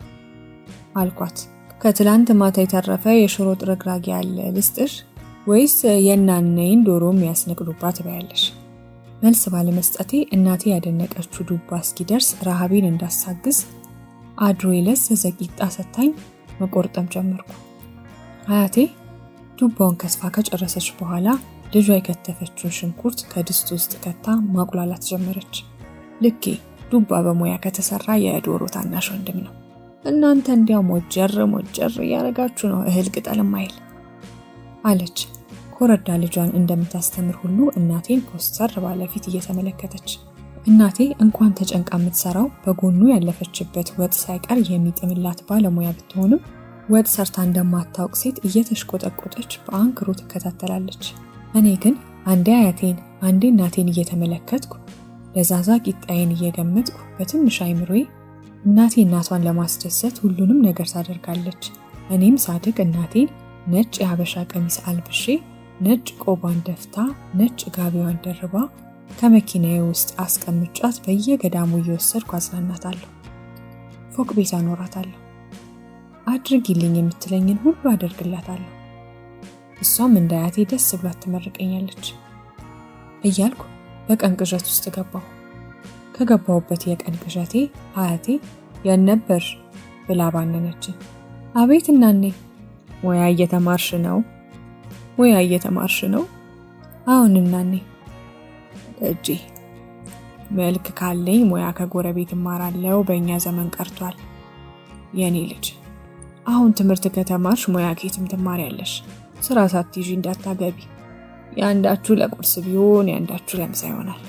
አልኳት። ከትላንት ማታ የተረፈ የሽሮ ጥርግራጊ ያለ ልስጥሽ ወይስ የናነይን ዶሮ የሚያስንቅ ዱባ ትበያለሽ? መልስ ባለመስጠቴ እናቴ ያደነቀችው ዱባ እስኪደርስ ረሃቤን እንዳሳግዝ አድሮ የለዘዘ ቂጣ ሰታኝ መቆርጠም ጀመርኩ። አያቴ ዱባውን ከስፋ ከጨረሰች በኋላ ልጇ የከተፈችውን ሽንኩርት ከድስት ውስጥ ከታ ማቁላላት ጀመረች። ልኬ ዱባ በሙያ ከተሰራ የዶሮ ታናሽ ወንድም ነው። እናንተ እንዲያው ሞጀር እያረጋችሁ ነው እህል ቅጠልም አይል አለች። ኮረዳ ልጇን እንደምታስተምር ሁሉ እናቴን ኮስተር ባለፊት እየተመለከተች። እናቴ እንኳን ተጨንቃ የምትሰራው በጎኑ ያለፈችበት ወጥ ሳይቀር የሚጥምላት ባለሙያ ብትሆንም ወጥ ሰርታ እንደማታውቅ ሴት እየተሽቆጠቆጠች በአንክሮ ትከታተላለች። እኔ ግን አንዴ አያቴን አንዴ እናቴን እየተመለከትኩ ለዛዛ ቂጣዬን እየገመጥኩ በትንሽ አይምሮዬ እናቴ እናቷን ለማስደሰት ሁሉንም ነገር ታደርጋለች። እኔም ሳድግ እናቴን ነጭ የሀበሻ ቀሚስ አልብሼ ነጭ ቆባን ደፍታ ነጭ ጋቢዋን ደርባ ከመኪናዬ ውስጥ አስቀምጫት በየገዳሙ እየወሰድኩ አጽናናታለሁ። ፎቅ ቤት አኖራታለሁ። አድርጊልኝ የምትለኝን ሁሉ አደርግላታለሁ። እሷም እንደ አያቴ ደስ ብሏት ትመርቀኛለች እያልኩ በቀን ቅዠት ውስጥ ገባሁ። ከገባሁበት የቀን ቅዠቴ አያቴ የነበር ብላ ባነነችኝ። አቤት እናኔ፣ ሙያ እየተማርሽ ነው? አሁን እናኔ እጂ መልክ ካለኝ ሙያ ከጎረቤት እማራለሁ፣ በእኛ ዘመን ቀርቷል። የኔ ልጅ አሁን ትምህርት ከተማርሽ ሙያ ከየትም ትማሪያለሽ። ስራ ሳትይዢ እንዳታገቢ። የአንዳችሁ ለቁርስ ቢሆን የአንዳችሁ ለምሳ ይሆናል።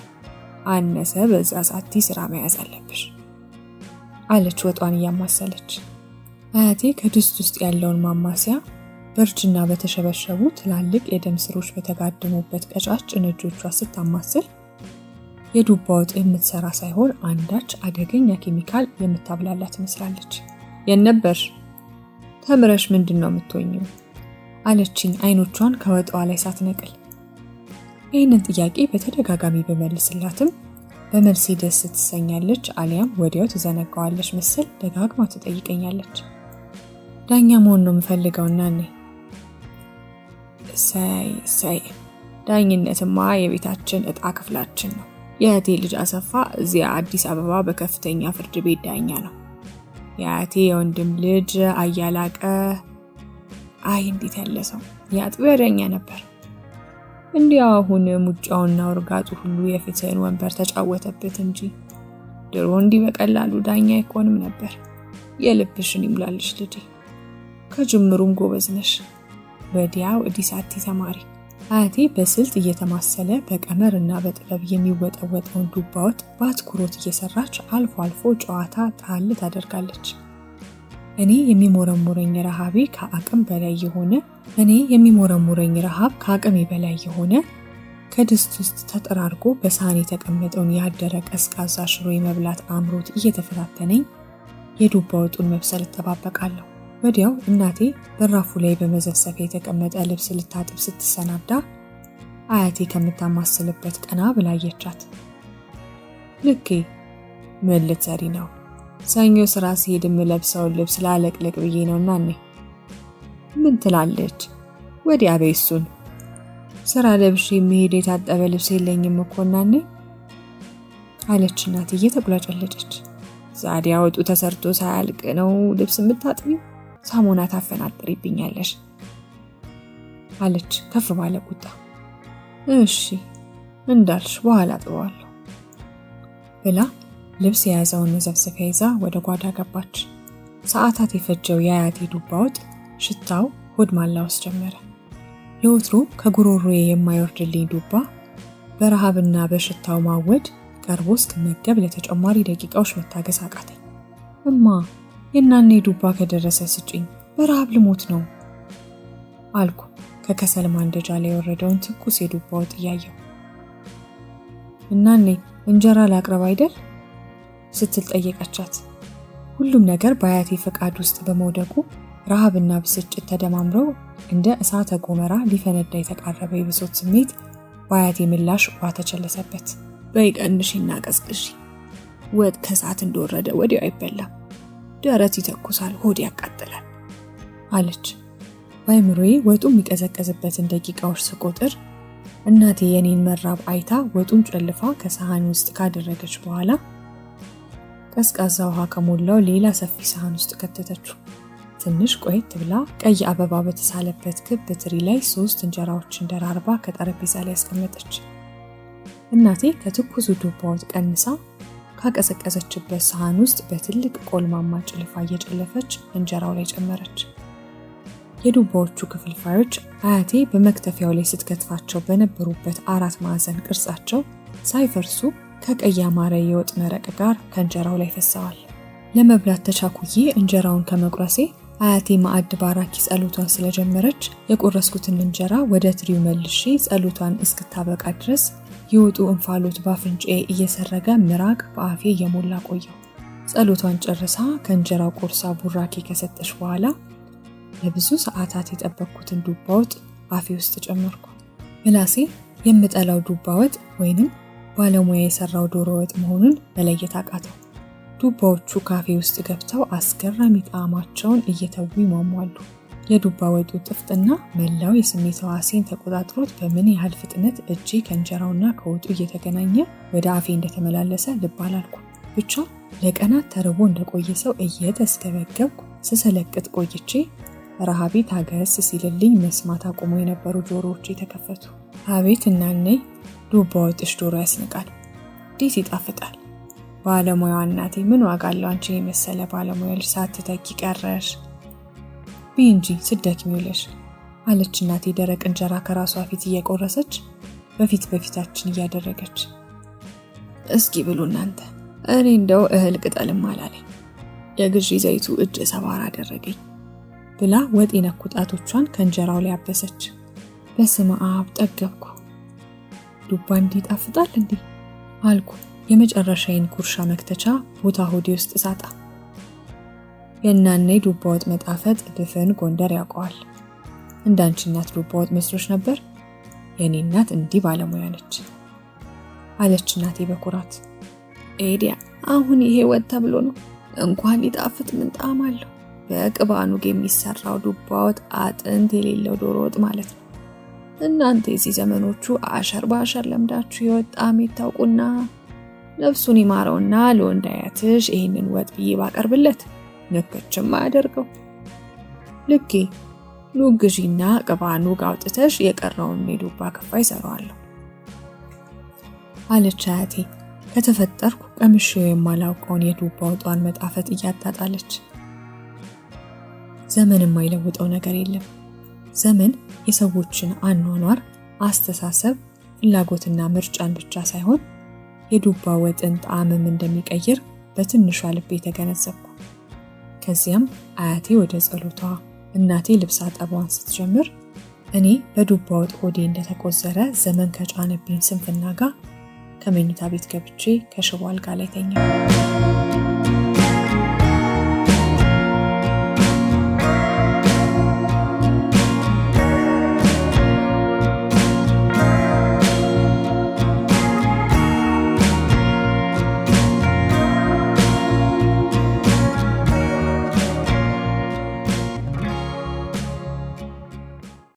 አነሰ በዛ ሳቲ ስራ መያዝ አለብሽ አለች ወጧን እያማሰለች። አያቴ ከድስት ውስጥ ያለውን ማማሲያ በእርጅና በተሸበሸቡ ትላልቅ የደም ስሮች በተጋደሙበት ቀጫጭን እጆቿ ስታማስል የዱባ ወጥ የምትሰራ ሳይሆን አንዳች አደገኛ ኬሚካል የምታብላላ ትመስላለች። የነበር ተምረሽ ምንድን ነው የምትሆኚው? አለችኝ አይኖቿን ከወጧ ላይ ሳትነቅል። ይህንን ጥያቄ በተደጋጋሚ በመልስላትም በመልሴ ደስ ትሰኛለች፣ አሊያም ወዲያው ትዘነጋዋለች መሰል ደጋግማ ትጠይቀኛለች። ዳኛ መሆን ነው የምፈልገውና ነኝ። እሰይ ዳኝነትማ የቤታችን እጣ ክፍላችን ነው። የእህቴ ልጅ አሰፋ እዚያ አዲስ አበባ በከፍተኛ ፍርድ ቤት ዳኛ ነው። የእህቴ የወንድም ልጅ አያላቀ እንዴት ያለ ሰው የአጥቢያ ዳኛ ነበር። እንዲያው አሁን ሙጫውና ውርጋጡ ሁሉ የፍትህን ወንበር ተጫወተበት እንጂ ድሮ እንዲህ በቀላሉ ዳኛ አይኮንም ነበር። የልብሽን ይሙላልሽ ልጄ፣ ከጅምሩም ጎበዝ ነሽ። ወዲያው እዲሳቲ ተማሪ። አያቴ በስልት እየተማሰለ በቀመርና በጥበብ የሚወጠወጠውን ዱባ ወጥ በአትኩሮት እየሰራች አልፎ አልፎ ጨዋታ ጣል ታደርጋለች። እኔ የሚሞረሙረኝ ረሃብ ከአቅሜ በላይ የሆነ ከድስት ውስጥ ተጠራርጎ በሳህን የተቀመጠውን ያደረ ቀዝቃዛ ሽሮ የመብላት አምሮት እየተፈታተነኝ የዱባ ወጡን መብሰል እጠባበቃለሁ። ወዲያው እናቴ በራፉ ላይ በመዘፍዘፊያ የተቀመጠ ልብስ ልታጥብ ስትሰናዳ አያቴ ከምታማስልበት ቀና ብላ አየቻት። ልኬ ምን ልትሰሪ ነው ሰኞ ስራ ሲሄድ የምለብሰውን ልብስ ላለቅልቅ ብዬ ነው እናኔ። ምን ትላለች? ወዲያ በይ እሱን። ስራ ለብሼ የሚሄድ የታጠበ ልብስ የለኝም እኮ እናኔ አለች እናቴ እየተቁለጨለጨች። ዛዲያ ወጡ ተሰርቶ ሳያልቅ ነው ልብስ የምታጥቢው? ሳሙና ታፈናጥሪብኛለሽ አለች ከፍ ባለ ቁጣ። እሺ እንዳልሽ በኋላ አጥበዋለሁ ብላ ልብስ የያዘውን መዘፍዘፊያ ይዛ ወደ ጓዳ ገባች። ሰዓታት የፈጀው የአያቴ ዱባ ወጥ ሽታው ሆድ ማላወስ ጀመረ። ለወትሮ ከጉሮሮዬ የማይወርድልኝ ዱባ በረሃብና በሽታው ማወድ ቀርቦ እስክመገብ ለተጨማሪ ደቂቃዎች መታገስ አቃተኝ። እማ የናኔ ዱባ ከደረሰ ስጪኝ፣ በረሃብ ልሞት ነው አልኩ ከከሰል ማንደጃ ላይ የወረደውን ትኩስ የዱባ ወጥ እያየሁ። እናኔ እንጀራ ላቅርብ አይደል ስትል ጠየቀቻት። ሁሉም ነገር በአያቴ ፈቃድ ውስጥ በመውደቁ ረሃብና ብስጭት ተደማምረው እንደ እሳተ ገሞራ ሊፈነዳ የተቃረበ የብሶት ስሜት በአያቴ ምላሽ ውሃ ተቸለሰበት። በይቀንሽና ቀዝቅዢ፣ ወጥ ከሰዓት እንደወረደ ወዲያው አይበላም፣ ደረት ይተኩሳል፣ ሆድ ያቃጥላል አለች። በአይምሮዬ ወጡ የሚቀዘቀዝበትን ደቂቃዎች ስቆጥር እናቴ የኔን መራብ አይታ ወጡን ጨልፋ ከሰሃን ውስጥ ካደረገች በኋላ ቀዝቃዛ ውሃ ከሞላው ሌላ ሰፊ ሰሃን ውስጥ ከተተችው። ትንሽ ቆየት ብላ ቀይ አበባ በተሳለበት ክብ ትሪ ላይ 3 እንጀራዎችን ደራርባ ከጠረጴዛ ላይ ያስቀመጠች። እናቴ ከትኩሱ ዱባ ወጥ ቀንሳ ካቀዘቀዘችበት ሰሃን ውስጥ በትልቅ ቆልማማ ጭልፋ እየጨለፈች እንጀራው ላይ ጨመረች። የዱባዎቹ ክፍልፋዮች አያቴ በመክተፊያው ላይ ስትከትፋቸው በነበሩበት 4 ማዕዘን ቅርጻቸው ሳይፈርሱ ከቀይ አማረ የወጥ መረቅ ጋር ከእንጀራው ላይ ፈሰዋል። ለመብላት ተቻኩዬ እንጀራውን ከመቁረሴ አያቴ ማዕድ ባራኪ ጸሎቷን ስለጀመረች የቆረስኩትን እንጀራ ወደ ትሪው መልሼ ጸሎቷን እስክታበቃ ድረስ የወጡ እንፋሎት ባፍንጬ እየሰረገ ምራቅ በአፌ እየሞላ ቆየው። ጸሎቷን ጨርሳ ከእንጀራው ቆርሳ ቡራኬ ከሰጠች በኋላ ለብዙ ሰዓታት የጠበቅኩትን ዱባ ወጥ አፌ ውስጥ ጨመርኩ። ምላሴ የምጠላው ዱባ ወጥ ወይንም ባለሙያ የሰራው ዶሮ ወጥ መሆኑን መለየት አቃተው። ዱባዎቹ ካፌ ውስጥ ገብተው አስገራሚ ጣዕማቸውን እየተዉ ይሟሟሉ። የዱባ ወጡ ጥፍጥና መላው የስሜት ሕዋሴን ተቆጣጥሮት በምን ያህል ፍጥነት እጄ ከእንጀራውና ከወጡ እየተገናኘ ወደ አፌ እንደተመላለሰ ልብ አላልኩም። ብቻ ለቀናት ተርቦ እንደቆየ ሰው እየተስገበገብኩ ስሰለቅጥ ቆይቼ ረሃቤ ታገስ ሲልልኝ መስማት አቁሞ የነበሩ ጆሮዎቼ ተከፈቱ። አቤት እናኔ ዱባ ወጥሽ ዶሮ ያስንቃል፣ እንዴት ይጣፍጣል! ባለሙያዋ እናቴ ምን ዋጋ አለው አንቺን የመሰለ ባለሙያ ልጅ ሳትተኪ ቀረሽ። ብይ እንጂ ስትደክሚ ውለሽ አለች እናቴ ደረቅ እንጀራ ከራሷ ፊት እየቆረሰች በፊታችን እያደረገች። እስኪ ብሉ እናንተ፣ እኔ እንደው እህል ቅጠልም አላለኝ፣ የግዢ ዘይቱ እጅ ሰባራ አደረገኝ ብላ ወጥ የነኩ ጣቶቿን ከእንጀራው ላይ አበሰች። በስመ አብ ጠገብኩ። ዱባ እንዲጣፍጣል እንዴ አልኩ የመጨረሻዬን ጉርሻ መክተቻ ቦታ ሆዴ ውስጥ ሳጣ። የእናኔ ዱባ ወጥ መጣፈጥ ድፍን ጎንደር ያውቀዋል። እንዳንቺ እናት ዱባ ወጥ መስሎሽ ነበር? የኔ እናት እንዲህ ባለሙያ ነች አለች እናቴ በኩራት። ኤዲያ አሁን ይሄ ወጥ ተብሎ ነው? እንኳን ሊጣፍጥ ምን ጣዕም አለው? በቅባኑግ የሚሰራው ዱባ ወጥ አጥንት የሌለው ዶሮ ወጥ ማለት ነው። እናንተ የዚህ ዘመኖቹ አሸር ባሸር ለምዳችሁ የወጣ የታውቁና ነፍሱን ይማረውና ለወንድ አያትሽ ይሄንን ወጥ ብዬ ባቀርብለት ንክችም አያደርገው። ልኬ ኑግዢና ቅባኑግ አውጥተሽ የቀረውን የዱባ ክፋይ ሰራዋለሁ አለች አያቴ ከተፈጠርኩ ቀምሼው የማላውቀውን የዱባ ወጧን መጣፈጥ እያጣጣለች። ዘመን የማይለውጠው ነገር የለም። ዘመን የሰዎችን አኗኗር፣ አስተሳሰብ፣ ፍላጎትና ምርጫን ብቻ ሳይሆን የዱባ ወጥን ጣዕምም እንደሚቀይር በትንሿ ልቤ ተገነዘብኩ። ከዚያም አያቴ ወደ ጸሎቷ፣ እናቴ ልብስ አጠባዋን ስትጀምር እኔ በዱባ ወጥ ሆዴ እንደተቆዘረ ዘመን ከጫነብኝ ስንፍና ጋር ከመኝታ ቤት ገብቼ ከሽቦ አልጋ ላይ ተኛሁ።